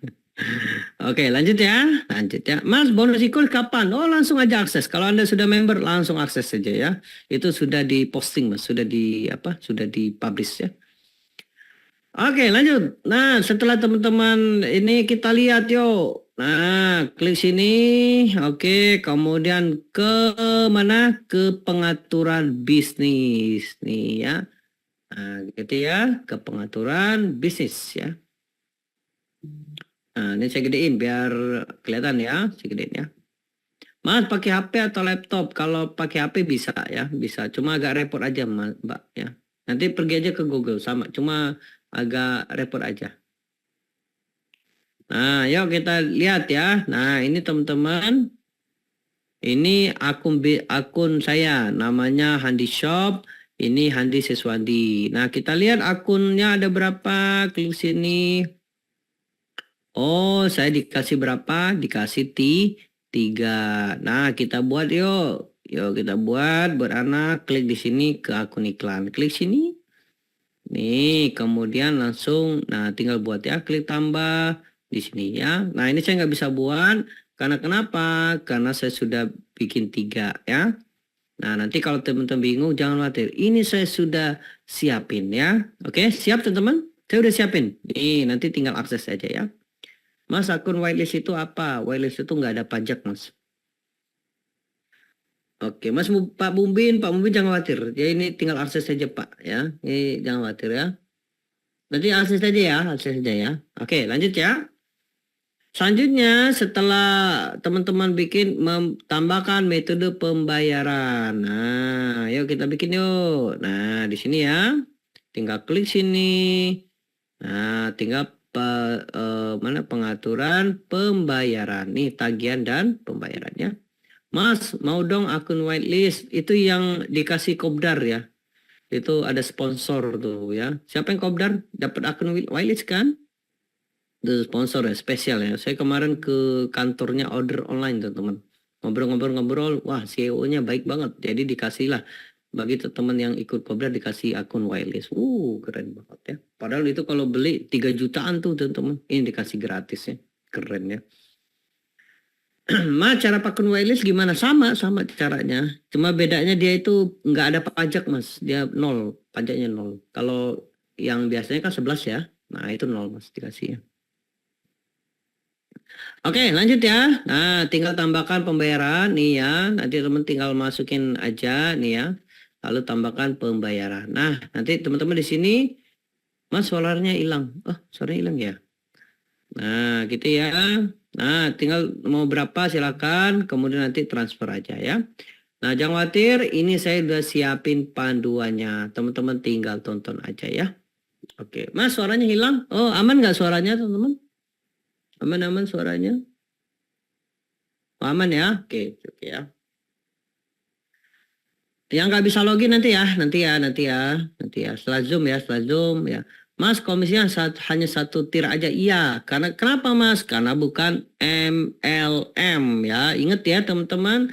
Oke, lanjut ya. Lanjut ya. Mas, bonus ikut kapan? Oh, langsung aja akses. Kalau Anda sudah member, langsung akses saja ya. Itu sudah diposting, Mas. Sudah di apa? Sudah dipublish ya. Oke, lanjut. Nah, setelah teman-teman ini kita lihat yuk. Nah, klik sini. Oke, kemudian ke mana? Ke pengaturan bisnis nih ya. Nah, gitu ya. Ke pengaturan bisnis ya. Nah, ini saya gedein biar kelihatan ya, saya gedein ya. Mas pakai HP atau laptop? Kalau pakai HP bisa ya, bisa. Cuma agak repot aja, Mbak ya. Nanti pergi aja ke Google sama, cuma agak repot aja. Nah, yuk kita lihat ya. Nah, ini teman-teman. Ini akun saya, namanya Handi Shop. Ini Handi Siswandi. Nah, kita lihat akunnya ada berapa. Klik sini. Oh, saya dikasih berapa? Dikasih 3. Nah, kita buat yuk. Yuk kita buat beranak. Klik di sini ke akun iklan. Klik sini. Nih, kemudian langsung, nah tinggal buat ya. Klik tambah. di sini ya. Nah, ini saya nggak bisa buat karena kenapa? Karena saya sudah bikin 3 ya. Nah, nanti kalau teman-teman bingung jangan khawatir. Ini saya sudah siapin ya. Oke, siap teman-teman? Saya udah siapin. Nih, nanti tinggal akses aja ya. Mas, akun whitelist itu apa? Whitelist itu nggak ada pajak, Mas. Oke, Mas Pak Bumbin jangan khawatir. Ya ini tinggal akses saja Pak ya. Ini jangan khawatir ya. Nanti akses saja ya, akses saja ya. Oke, lanjut ya. Selanjutnya setelah teman-teman bikin tambahkan metode pembayaran. Nah, yuk kita bikin yuk. Nah, di sini ya. Tinggal klik sini. Nah, tinggal mana pengaturan pembayaran. Nih tagihan dan pembayarannya. Mas, mau dong akun whitelist. Itu yang dikasih Kopdar ya. Itu ada sponsor tuh ya. Siapa yang Kopdar dapat akun whitelist kan? Itu sponsor ya, spesial ya. Saya kemarin ke kantornya order online teman-teman. Ngobrol-ngobrol, wah CEO-nya baik banget. Jadi dikasih lah bagi teman yang ikut Kopdar dikasih akun whitelist. Keren banget ya. Padahal itu kalau beli 3 jutaan tuh teman-teman. Ini dikasih gratis ya. Keren ya. Mas, cara pakai whitelist gimana? Sama caranya. Cuma bedanya dia itu nggak ada pajak, Mas. Dia 0, pajaknya 0. Kalau yang biasanya kan 11 ya. Nah, itu 0, Mas, dikasih ya. Oke, lanjut ya. Nah, tinggal tambahkan pembayaran nih ya. Nanti teman tinggal masukin aja nih ya. Lalu tambahkan pembayaran. Nah, nanti teman-teman di sini, Mas, suaranya hilang. Oh, suaranya hilang ya. Nah, gitu ya. Nah, tinggal mau berapa silakan, kemudian nanti transfer aja ya. Nah, jangan khawatir, ini saya udah siapin panduannya. Teman-teman tinggal tonton aja ya. Oke, Mas, suaranya hilang? Oh, aman nggak suaranya, teman-teman? Aman-aman suaranya? Oh, aman ya? Oke ya. Yang nggak bisa login nanti ya. Setelah Zoom ya. Mas, komisinya hanya 1 tir aja. Iya, karena kenapa Mas? Karena bukan MLM ya. Ingat ya teman-teman,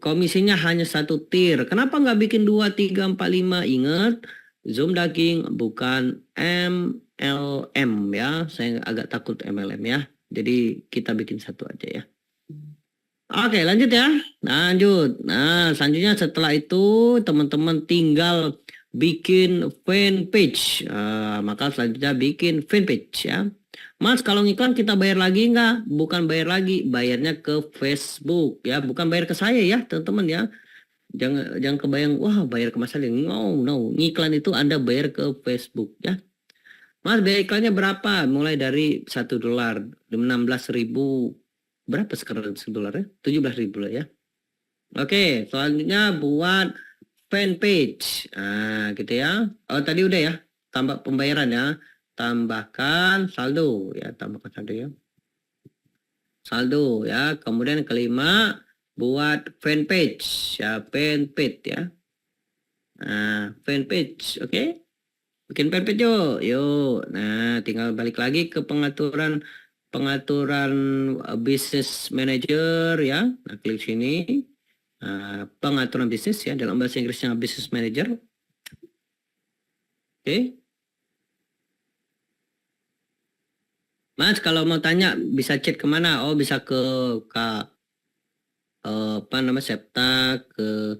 komisinya hanya 1 tir. Kenapa nggak bikin 2, 3, 4, 5? Ingat, Zoom daging bukan MLM ya. Saya agak takut MLM ya. Jadi kita bikin 1 aja ya. Oke, lanjut ya. Lanjut. Nah, selanjutnya setelah itu teman-teman tinggal bikin fanpage. Maka selanjutnya bikin fanpage ya. Mas, kalau ngiklan kita bayar lagi nggak? Bukan bayar lagi, bayarnya ke Facebook ya. Bukan bayar ke saya ya, teman-teman ya. Jangan kebayang, wah bayar ke Mas Ali. No. Ngiklan itu Anda bayar ke Facebook ya. Mas, biaya iklannya berapa? Mulai dari $1, 16.000. Berapa sekarang $1 ya? 17.000 lah ya. Oke, selanjutnya buat fanpage. Nah, gitu ya. Oh, tadi udah ya. Tambah pembayaran ya. Tambahkan saldo ya. Tambahkan saldo ya. Saldo ya. Kemudian kelima, buat fanpage. Ya, fanpage ya. Nah, fanpage. Oke. Bikin fanpage yuk. Yuk. Nah, tinggal balik lagi ke pengaturan business manager ya. Nah, klik sini. Pengaturan bisnis ya, dalam bahasa Inggrisnya business manager. Oke. Mas, kalau mau tanya bisa chat kemana? Oh, bisa ke apa nama Septa, ke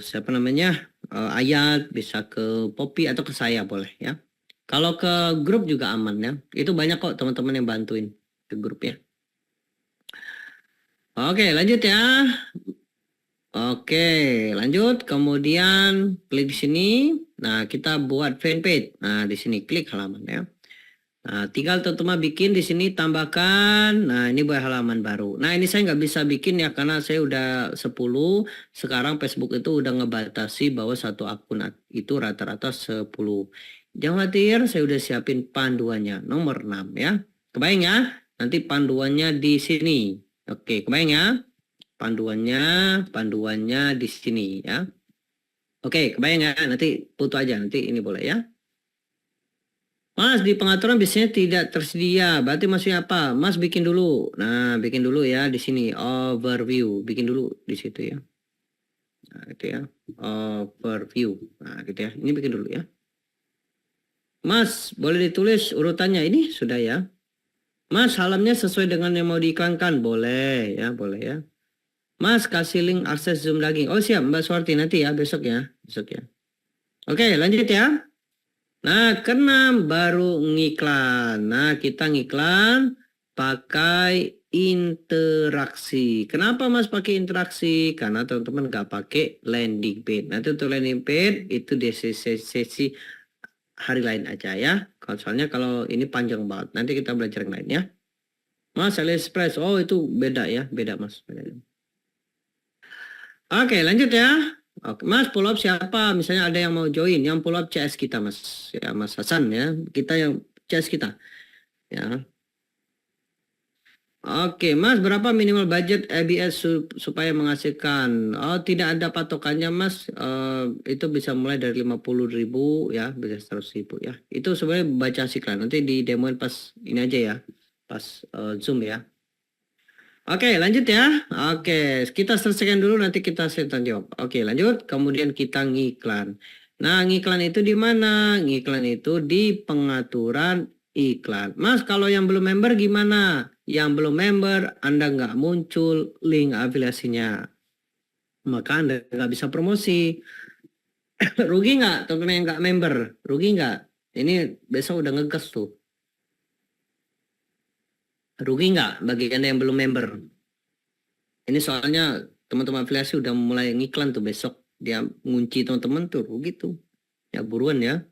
siapa namanya, Ayat, bisa ke Poppy atau ke saya boleh ya. Kalau ke grup juga aman ya. Itu banyak kok teman-teman yang bantuin ke grup ya. Oke, lanjut ya. Oke, lanjut. Kemudian klik di sini. Nah, kita buat fanpage. Nah, di sini klik halaman ya. Nah, tinggal teman-teman bikin di sini tambahkan. Nah, ini buat halaman baru. Nah, ini saya nggak bisa bikin ya karena saya udah 10. Sekarang Facebook itu udah ngebatasi bahwa 1 akun itu rata-rata 10. Jangan khawatir, saya udah siapin panduannya nomor 6 ya. Kebayang ya? Nanti panduannya di sini. Oke, kebayang ya? Panduannya di sini ya. Oke, kebayang ya? Nanti foto aja, nanti ini boleh ya. Mas, di pengaturan biasanya tidak tersedia. Berarti maksudnya apa? Mas bikin dulu. Nah, bikin dulu ya di sini overview. Bikin dulu di situ ya. Nah, itu ya. Overview. Nah, gitu ya. Ini bikin dulu ya. Mas, boleh ditulis urutannya ini sudah ya. Mas, halamannya sesuai dengan yang mau diiklankan, boleh ya, boleh ya. Mas, kasih link akses Zoom daging. Oh siap, Mbak Suwarti nanti ya, besok ya, besok ya. Oke, lanjut ya. Nah, keenam baru ngiklan. Nah, kita ngiklan pakai interaksi. Kenapa Mas pakai interaksi? Karena teman-teman nggak pakai landing page. Nanti untuk landing page itu di sesi hari lain aja ya. Soalnya kalau ini panjang banget. Nanti kita belajar yang lain ya. Mas, AliExpress. Oh, itu beda ya. Beda, Mas. Beda. Oke, lanjut ya. Oke, Mas, follow up siapa? Misalnya ada yang mau join, yang follow up CS kita, Mas. Ya, Mas Hasan ya. Kita yang CS kita. Ya. Oke, Mas, berapa minimal budget ABS supaya menghasilkan? Oh, tidak ada patokannya, Mas. Itu bisa mulai dari 50.000 ya, bisa 100.000 ya. Itu sebenarnya baca iklan. Nanti di demoin pas ini aja ya, pas Zoom ya. Oke, lanjut ya. Oke, kita selesaikan dulu nanti kita tanya jawab. Oke, lanjut. Kemudian kita ngiklan. Nah, ngiklan itu di mana? Ngiklan itu di pengaturan iklan. Mas, kalau yang belum member gimana? Yang belum member, Anda nggak muncul link afiliasinya. Maka Anda nggak bisa promosi. Rugi nggak teman-teman yang nggak member? Rugi nggak? Ini besok udah ngegas tuh. Rugi nggak bagi Anda yang belum member? Ini soalnya teman-teman afiliasi udah mulai ngiklan tuh besok. Dia ngunci teman-teman tuh rugi tuh. Ya buruan ya.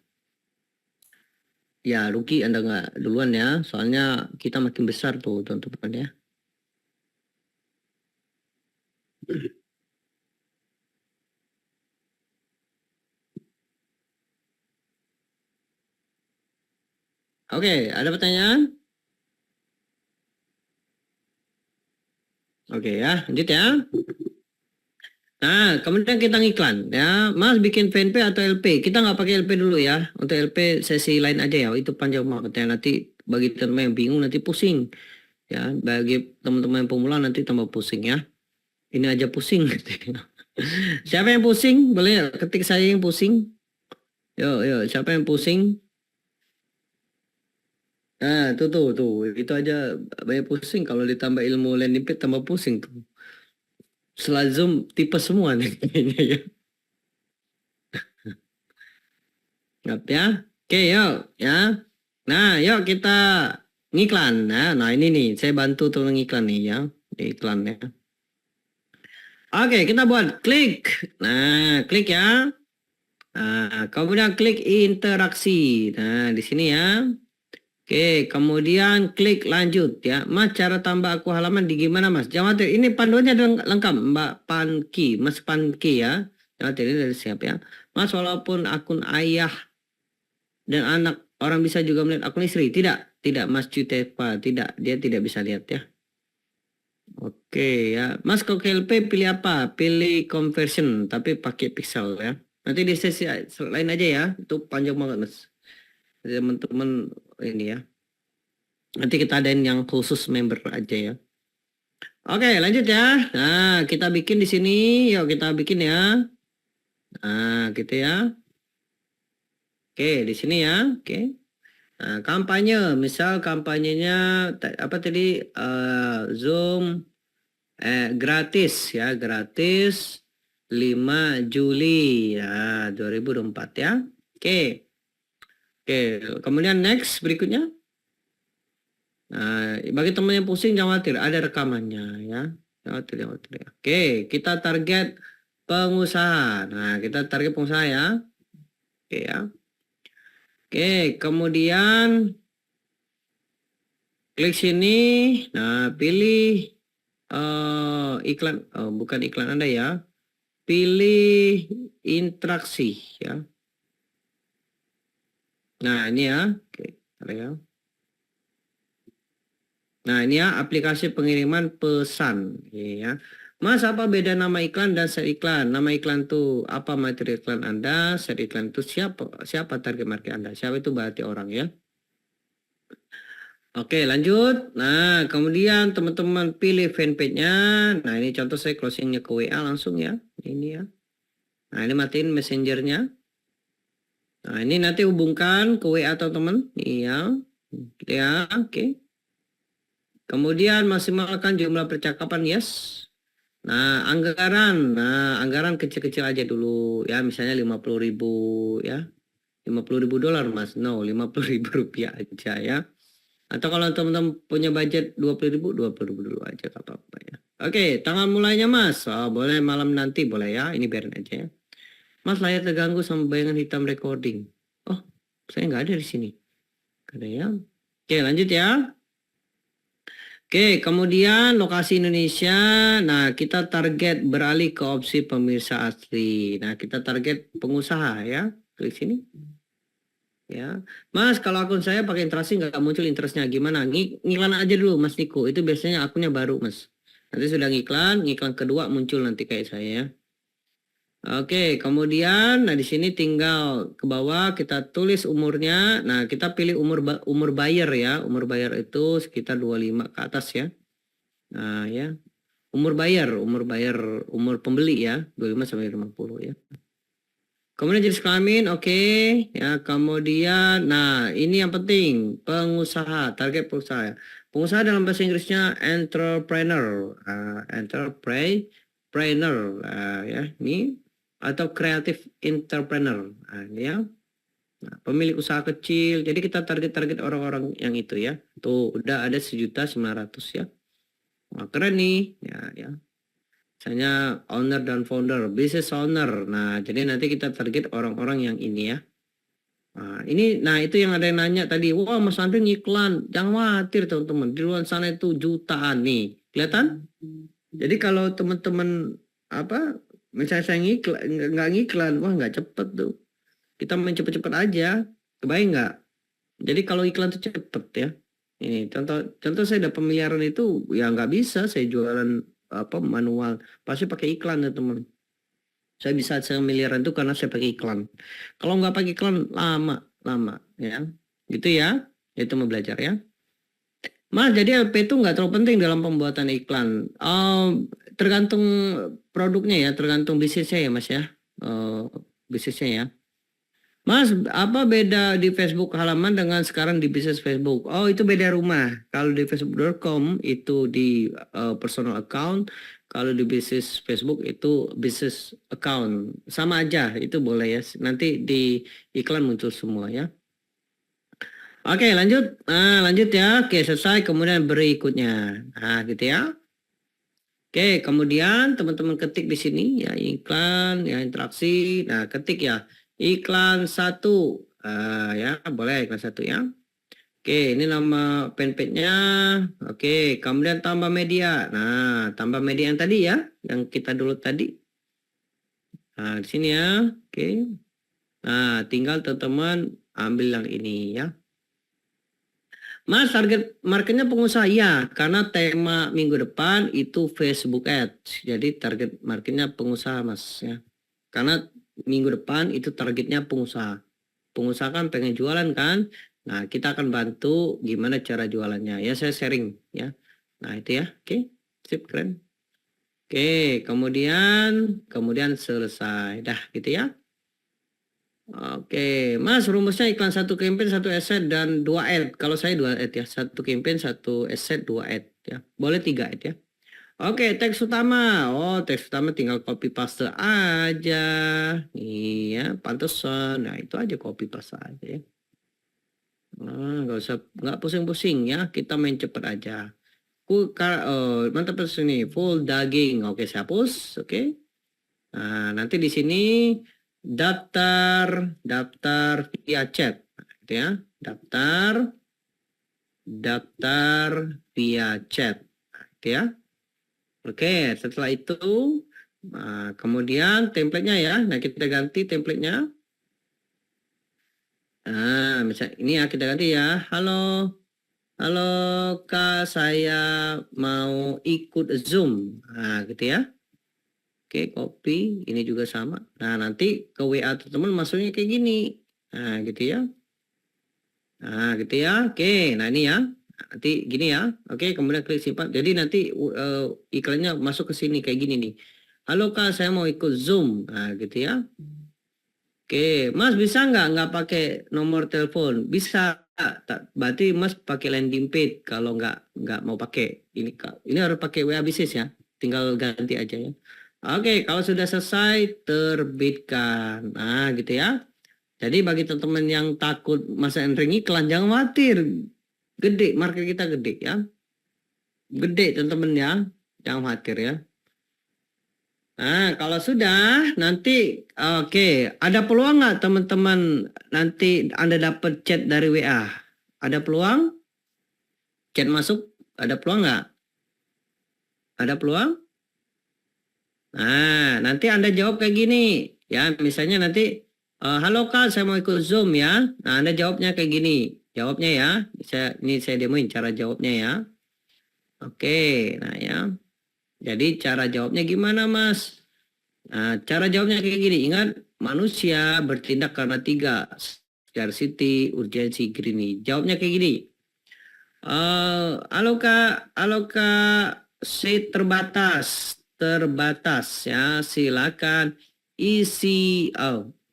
Ya rugi Anda nggak duluan ya. Soalnya kita makin besar tuh teman-teman ya. Oke, ada pertanyaan? Oke ya, lanjut ya. Nah, kemudian kita ngiklan ya. Mas bikin VNP atau LP? Kita nggak pakai LP dulu ya. Untuk LP sesi lain aja ya. Itu panjang banget ya. Nanti bagi teman-teman yang bingung nanti pusing. Ya, bagi teman-teman yang pemula nanti tambah pusing ya. Ini aja pusing. Siapa yang pusing? Boleh ketik saya yang pusing. Yo, siapa yang pusing? Nah, tuh. Itu aja banyak pusing. Kalau ditambah ilmu landing page tambah pusing tuh. Setelah Zoom tipe semua nih kayaknya ya. Ngap ya. Oke, yuk ya. Nah, yuk kita ngiklan. Nah, ini nih, saya bantu tolong ngiklan nih ya. Di iklan ya. Oke, kita buat klik. Nah, klik ya. Nah, kemudian klik interaksi. Nah, di sini ya. Oke, kemudian klik lanjut ya. Mas, cara tambah aku halaman di gimana Mas? Jangan khawatir, ini panduannya lengkap Mbak Panki, Mas Panki ya. Jangan khawatir, ini dari siap ya. Mas, walaupun akun ayah dan anak orang bisa juga melihat akun istri. Tidak Mas Cutepa, tidak. Dia tidak bisa lihat ya. Oke ya. Mas, kalau KLP pilih apa? Pilih conversion, tapi pakai pixel ya. Nanti di sesi lain aja ya. Itu panjang banget Mas. Teman-teman ini ya. Nanti kita adain yang khusus member aja ya. Oke, lanjut ya. Nah, kita bikin di sini. Yuk kita bikin ya. Nah, gitu ya. Oke, di sini ya. Oke. Nah, kampanye. Misal kampanyenya apa tadi? Zoom gratis ya, gratis 5 Juli ya 2024 ya. Oke. Oke, kemudian next berikutnya. Nah, bagi teman yang pusing jangan khawatir, ada rekamannya ya. Jangan khawatir ya. Oke, kita target pengusaha. Nah, kita target pengusaha ya. Oke ya. Oke, kemudian klik sini. Nah, pilih iklan, bukan iklan Anda ya. Pilih interaksi ya. Nah, ini ya. Oke, ya. Nah, ini ya aplikasi pengiriman pesan ya. Mas, apa beda nama iklan dan set iklan? Nama iklan itu apa materi iklan Anda, set iklan itu siapa target market Anda? Siapa itu berarti orang ya. Oke, lanjut. Nah, kemudian teman-teman pilih fanpage-nya. Nah, ini contoh saya closing-nya ke WA langsung ya. Ini ya. Nah, ini matiin messenger-nya. Nah, ini nanti hubungkan ke WA teman-teman. Iya. Ya, oke. Kemudian maksimalkan jumlah percakapan, yes. Nah, anggaran kecil-kecil aja dulu ya, misalnya 50.000 ya. 50.000 dolar Mas. No, 50.000 rupiah aja ya. Atau kalau teman-teman punya budget 20.000, 20.000 dulu aja gak apa-apa ya. Oke, tanggal mulainya Mas. Oh, boleh malam nanti boleh ya. Ini biarin aja ya. Mas, layar terganggu sama bayangan hitam recording. Oh, saya nggak ada di sini. Nggak ada ya. Oke, lanjut ya. Oke, kemudian lokasi Indonesia. Nah, kita target beralih ke opsi pemirsa asli. Nah, kita target pengusaha ya. Klik sini. Ya, Mas, kalau akun saya pakai interaksi nggak muncul interestnya gimana? Ngiklan aja dulu, Mas Niko. Itu biasanya akunnya baru, Mas. Nanti sudah ngiklan kedua muncul nanti kayak saya ya. Oke, kemudian, nah di sini tinggal ke bawah kita tulis umurnya. Nah, kita pilih umur buyer ya. Umur buyer itu sekitar 25 ke atas ya. Nah, ya. Umur pembeli ya, 25 sampai 50 ya. Kemudian jenis kelamin, oke. Ya, kemudian, nah ini yang penting, pengusaha, target pengusaha. Pengusaha dalam bahasa Inggrisnya entrepreneur, entrepreneur, ya, ini atau creative entrepreneur, ini ya. Nah, pemilik usaha kecil. Jadi kita target orang-orang yang itu ya. Tuh udah ada 1.900.000 ya. Nah, keren nih, ya. Misalnya owner dan founder, business owner. Nah, jadi nanti kita target orang-orang yang ini ya. Nah itu yang ada yang nanya tadi, wah Mas Andri ngiklan, jangan khawatir teman-teman, di luar sana itu jutaan nih, kelihatan? Jadi kalau teman-teman apa, misalnya saya ngiklan, nggak ngiklan, wah nggak cepet tuh. Kita main cepet-cepet aja, kebayang nggak? Jadi kalau iklan tuh cepet ya. Ini contoh saya ada pemeliharaan itu ya nggak bisa saya jualan apa manual, pasti pakai iklan ya teman. Saya bisa miliaran itu karena saya pakai iklan. Kalau nggak pakai iklan lama ya. Gitu ya. Itu mau belajar ya. Mas, jadi LP itu nggak terlalu penting dalam pembuatan iklan. Tergantung produknya ya, tergantung bisnisnya ya Mas ya. Bisnisnya ya. Mas, apa beda di Facebook halaman dengan sekarang di bisnis Facebook? Oh, itu beda rumah. Kalau di facebook.com itu di personal account, kalau di bisnis Facebook itu bisnis account. Sama aja, itu boleh ya. Nanti di iklan muncul semua ya. Oke, lanjut. Nah, lanjut ya. Oke, selesai. Kemudian berikutnya. Nah, gitu ya. Oke, kemudian teman-teman ketik di sini ya iklan, ya interaksi. Nah, ketik ya. Iklan 1 ya boleh iklan 1 ya. Oke, ini nama fanpage-nya. Oke, kemudian tambah media. Nah, tambah media yang tadi ya, yang kita dulu tadi. Nah, di sini ya. Oke. Nah, tinggal teman-teman ambil yang ini ya. Mas, target marketnya pengusaha ya, karena tema minggu depan itu Facebook Ads. Jadi target marketnya pengusaha Mas ya. Karena minggu depan itu targetnya pengusaha. Pengusaha kan pengen jualan kan. Nah, kita akan bantu gimana cara jualannya. Ya, saya sharing ya. Nah, itu ya. Oke. Sip, keren. Oke, kemudian selesai. Dah, gitu ya. Oke, Mas, rumusnya iklan 1 campaign, 1 asset, dan 2 ad. Kalau saya 2 ad ya. 1 campaign, 1 asset, 2 ad ya. Boleh 3 ad ya. Oke, teks utama. Oh, teks utama tinggal copy paste aja. Iya, pantesan. Nah, itu aja copy paste aja ya. Nah, nggak pusing-pusing ya. Kita main cepet aja. Mantap sini. Full daging. Oke, saya hapus. Oke. Nah, nanti di sini daftar via chat. Nah, gitu ya. Daftar via chat. Nah, gitu ya. Oke, setelah itu kemudian template-nya ya. Nah, kita ganti template-nya. Nah, misal ini ya kita ganti ya. Halo Kak, saya mau ikut Zoom. Nah, gitu ya. Oke, copy. Ini juga sama. Nah, nanti ke WA teman masuknya kayak gini. Nah, gitu ya. Nah, gitu ya. Oke, nah ini ya. Nanti gini ya. Oke, kemudian klik simpan. Jadi nanti iklannya masuk ke sini kayak gini nih. Halo Kak, saya mau ikut Zoom. Nah, gitu ya. Oke, Mas bisa nggak pakai nomor telepon? Bisa. Berarti Mas pakai landing page kalau nggak mau pakai ini Kak. Ini harus pakai WA bisnis ya. Tinggal ganti aja ya. Oke, kalau sudah selesai terbitkan. Nah, gitu ya. Jadi bagi teman-teman yang takut masa entering iklan jangan khawatir. Gede, market kita gede ya. Gede teman-teman ya. Jangan khawatir ya. Nah, kalau sudah nanti oke, ada peluang nggak teman-teman nanti Anda dapat chat dari WA? Ada peluang? Chat masuk? Ada peluang nggak? Ada peluang? Nah, nanti Anda jawab kayak gini. Ya, misalnya nanti halo Kak, saya mau ikut Zoom ya. Nah, Anda jawabnya kayak gini. Jawabnya ya. Ini saya demoin cara jawabnya ya. Oke, nah ya. Jadi cara jawabnya gimana, Mas? Nah, cara jawabnya kayak gini. Ingat, manusia bertindak karena tiga. Scarcity, urgency, greedy. Jawabnya kayak gini. Halo Kak, seat terbatas ya. Silakan isi.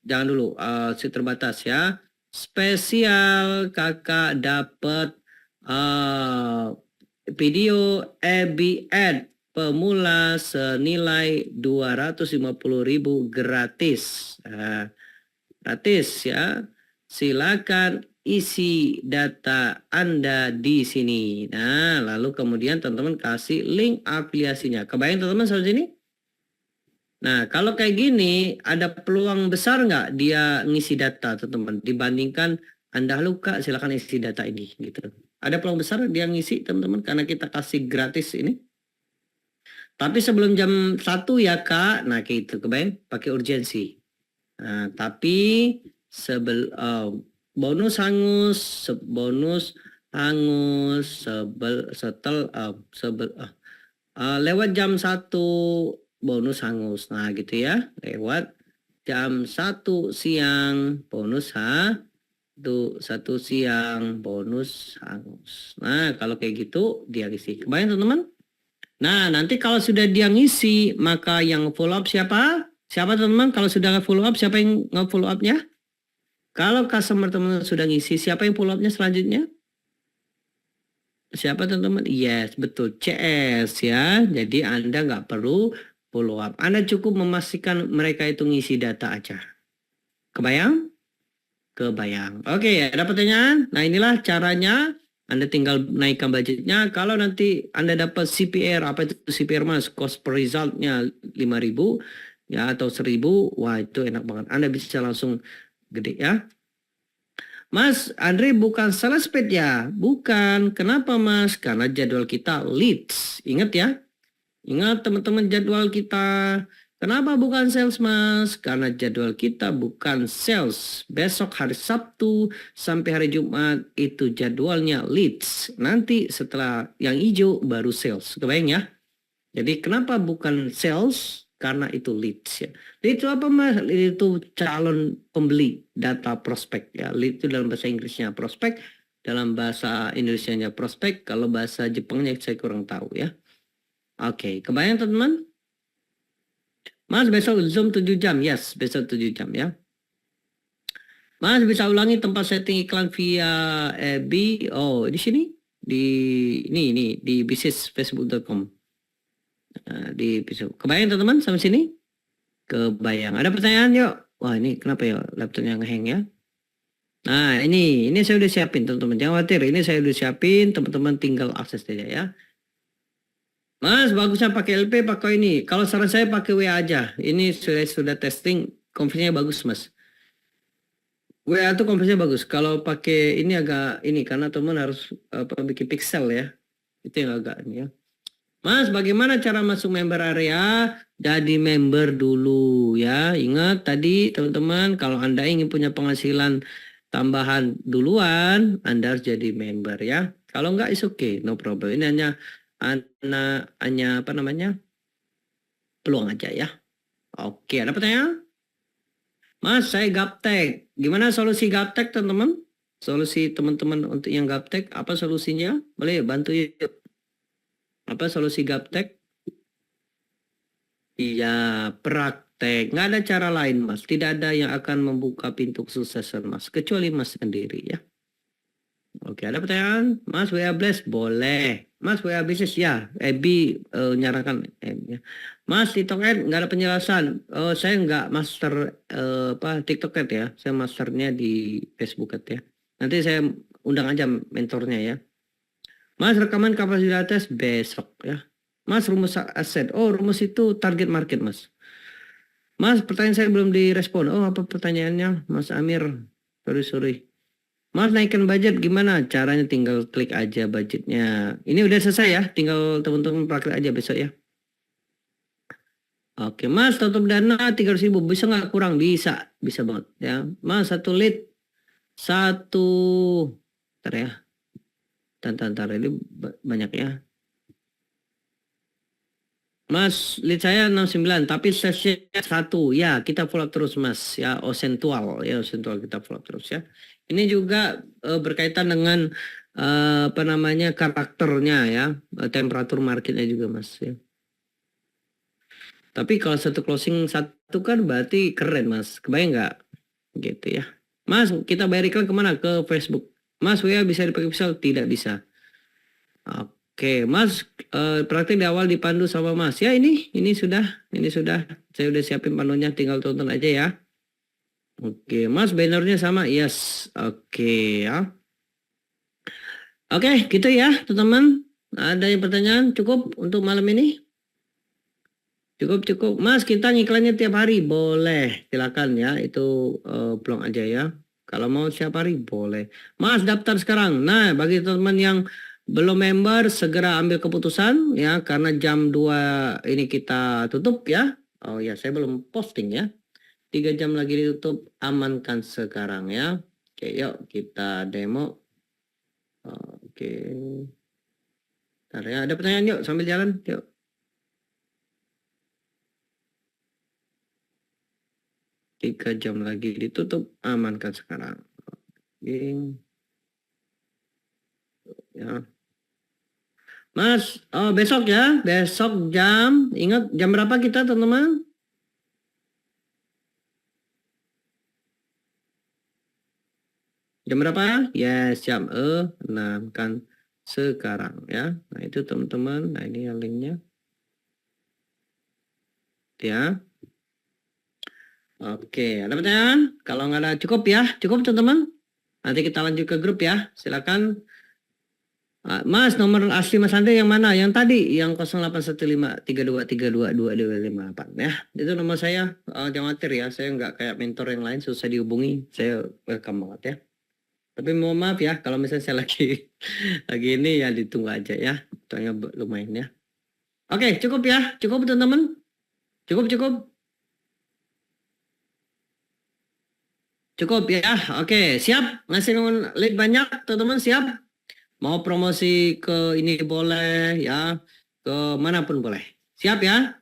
Jangan dulu. Seat terbatas ya. Spesial Kakak dapat video EB Ad pemula senilai 250.000 gratis. Gratis ya. Silakan isi data Anda di sini. Nah, lalu kemudian teman-teman kasih link afiliasinya. Kebayang teman-teman sampai sini? Nah, kalau kayak gini, ada peluang besar nggak dia ngisi data, teman-teman? Dibandingkan Anda luka, silakan isi data ini, gitu. Ada peluang besar dia ngisi, teman-teman, karena kita kasih gratis ini. Tapi sebelum jam 1 ya, Kak. Nah, kayak itu, kebayang? Pakai urgensi. Nah, tapi bonus hangus lewat jam 1 bonus hangus. Nah, gitu ya. Lewat jam 1 siang bonus satu siang bonus hangus. Nah, kalau kayak gitu dia isi. Kebayang teman-teman? Nah, nanti kalau sudah dia ngisi, maka yang follow up siapa? Siapa teman-teman? Kalau sudah follow up, siapa yang nge-follow up-nya? Kalau customer teman-teman sudah ngisi, siapa yang follow up-nya selanjutnya? Siapa teman-teman? Yes, betul. CS ya. Jadi Anda nggak perlu follow up. Anda cukup memastikan mereka itu ngisi data aja. Kebayang? Kebayang. Oke, ada pertanyaan? Nah, inilah caranya. Anda tinggal naikkan budgetnya. Kalau nanti Anda dapat CPR, apa itu CPR Mas? Cost per resultnya 5.000 ya atau 1.000. Wah, itu enak banget. Anda bisa langsung gede ya. Mas, Andre bukan sales page ya? Bukan. Kenapa Mas? Karena jadwal kita leads. Ingat ya? Ingat teman-teman jadwal kita. Kenapa bukan sales Mas? Karena jadwal kita bukan sales. Besok hari Sabtu sampai hari Jumat itu jadwalnya leads. Nanti setelah yang hijau baru sales. Kebayang ya? Jadi kenapa bukan sales? Karena itu leads ya. Lead itu apa Mas? Lead itu calon pembeli data prospek ya. Lead itu dalam bahasa Inggrisnya prospek, dalam bahasa Indonesianya prospek, kalau bahasa Jepangnya saya kurang tahu ya. Oke, kebayang teman-teman? Mas besok Zoom 7 jam. Yes, besok 7 jam ya. Mas bisa ulangi tempat setting iklan via FB. Oh, di sini. Ini di bisnisfacebook.com. Nah, di Facebook. Kebayang teman-teman sampai sini? Kebayang. Ada pertanyaan yuk? Wah, ini kenapa ya laptopnya ngehang ya? Nah, ini saya udah siapin teman-teman. Jangan khawatir, ini saya udah siapin, teman-teman tinggal akses saja ya. Mas, bagusnya pakai LP, pakai ini. Kalau saran saya pakai WA aja. Ini sudah testing, konversinya bagus, Mas. WA tuh konversinya bagus. Kalau pakai ini agak ini karena teman harus bikin pixel ya. Itu yang agak ini ya. Mas, bagaimana cara masuk member area? Jadi member dulu ya. Ingat tadi teman-teman, kalau Anda ingin punya penghasilan tambahan duluan, Anda harus jadi member ya. Kalau enggak, is okay, no problem. Ini hanya apa namanya? Peluang aja ya. Oke, ada pertanyaan? Mas, saya gaptek. Gimana solusi gaptek, teman-teman? Solusi teman-teman untuk yang gaptek, apa solusinya? Boleh bantu yuk. Apa solusi gaptek? Iya, praktek. Nggak ada cara lain, Mas. Tidak ada yang akan membuka pintu kesuksesan, Mas. Kecuali Mas sendiri, ya. Oke, ada pertanyaan? Mas, WA Blast? Boleh. Mas, WA Bisnis? Ya. Ebi nyarankan. Ya. Mas, TikTok Ad nggak ada penjelasan. Saya nggak master TikTok Ad ya. Saya masternya di Facebook Ad ya. Nanti saya undang aja mentornya ya. Mas, rekaman kapasitas besok ya. Mas, rumus aset. Oh, rumus itu target market, Mas. Mas, pertanyaan saya belum direspon. Oh, apa pertanyaannya, Mas Amir? Sorry. Mas, naikkan budget gimana? Caranya tinggal klik aja budgetnya. Ini udah selesai ya. Tinggal teman-teman praktek aja besok ya. Oke, Mas, tutup dana 300.000. Bisa nggak kurang? Bisa. Bisa banget ya. Mas, satu lead. Ntar ya. Ntar ini banyak ya. Mas, lead saya 69, tapi sesnya 1. Ya, kita follow up terus, Mas. Ya, osentual kita follow up terus ya. Ini juga berkaitan dengan karakternya ya, temperatur marketnya juga, Mas ya. Tapi kalau satu closing 1 kan berarti keren, Mas. Kebayang nggak? Gitu ya. Mas, kita bayar iklan kemana? Ke Facebook. Mas, WA bisa dipakai pixel? Tidak bisa. Oke, Mas, praktik di awal dipandu sama Mas. Ya, ini sudah. Saya udah siapin panduannya, tinggal tonton aja ya. Oke, Mas, bannernya sama? Yes. Oke ya. Oke, gitu ya, teman-teman. Ada yang pertanyaan? Cukup untuk malam ini? Cukup. Mas, kita ngiklannya tiap hari? Boleh. Silakan ya, itu blog aja ya. Kalau mau setiap hari, boleh. Mas, daftar sekarang. Nah, bagi teman-teman yang belum member, segera ambil keputusan ya, karena jam 2 ini kita tutup ya. Oh ya, saya belum posting ya. 3 jam lagi ditutup, amankan sekarang ya. Oke, yuk kita demo. Oke. Bentar ya, ada pertanyaan yuk sambil jalan, yuk. Tiga jam lagi ditutup, amankan sekarang. Oke. Ya. Mas, besok ya, besok ingat jam berapa kita teman-teman? Jam berapa? Yes, jam 6 kan sekarang ya. Nah itu teman-teman, nah ini yang linknya. Ya. Oke, ada pertanyaan? Kalau nggak ada cukup ya, cukup teman-teman. Nanti kita lanjut ke grup ya, silakan. Mas, nomor asli Mas Andre yang mana? Yang tadi, yang 081532322258 ya. Itu nomor saya. Jangan khawatir ya, saya nggak kayak mentor yang lain susah dihubungi. Saya welcome banget ya. Tapi mohon maaf ya, kalau misalnya saya lagi ini ya ditunggu aja ya. Soalnya lumayan ya. Oke, cukup ya, cukup teman-teman. Cukup. Cukup ya. Oke, siap. Ngasih lead banyak, teman-teman siap. Mau promosi ke ini boleh ya, ke manapun boleh. Siap ya?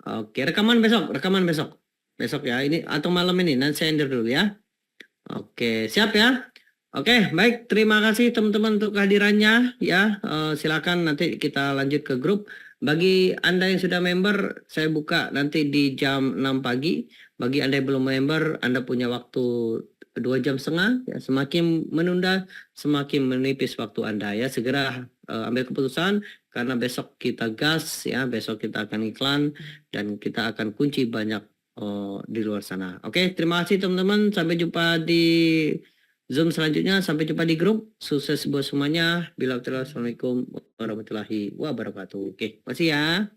Oke, rekaman besok. Besok ya, ini atau malam ini, nanti saya ender dulu ya. Oke, siap ya? Oke, baik. Terima kasih teman-teman untuk kehadirannya ya. Silakan nanti kita lanjut ke grup. Bagi Anda yang sudah member, saya buka nanti di jam 6 pagi. Bagi Anda yang belum member, Anda punya waktu 2,5 jam ya. Semakin menunda, semakin menipis waktu Anda ya. Segera ambil keputusan karena besok kita gas ya. Besok kita akan iklan dan kita akan kunci banyak di luar sana. Oke, terima kasih teman-teman. Sampai jumpa di Zoom selanjutnya. Sampai jumpa di grup. Sukses buat semuanya. Assalamualaikum warahmatullahi wabarakatuh. Oke, makasih ya.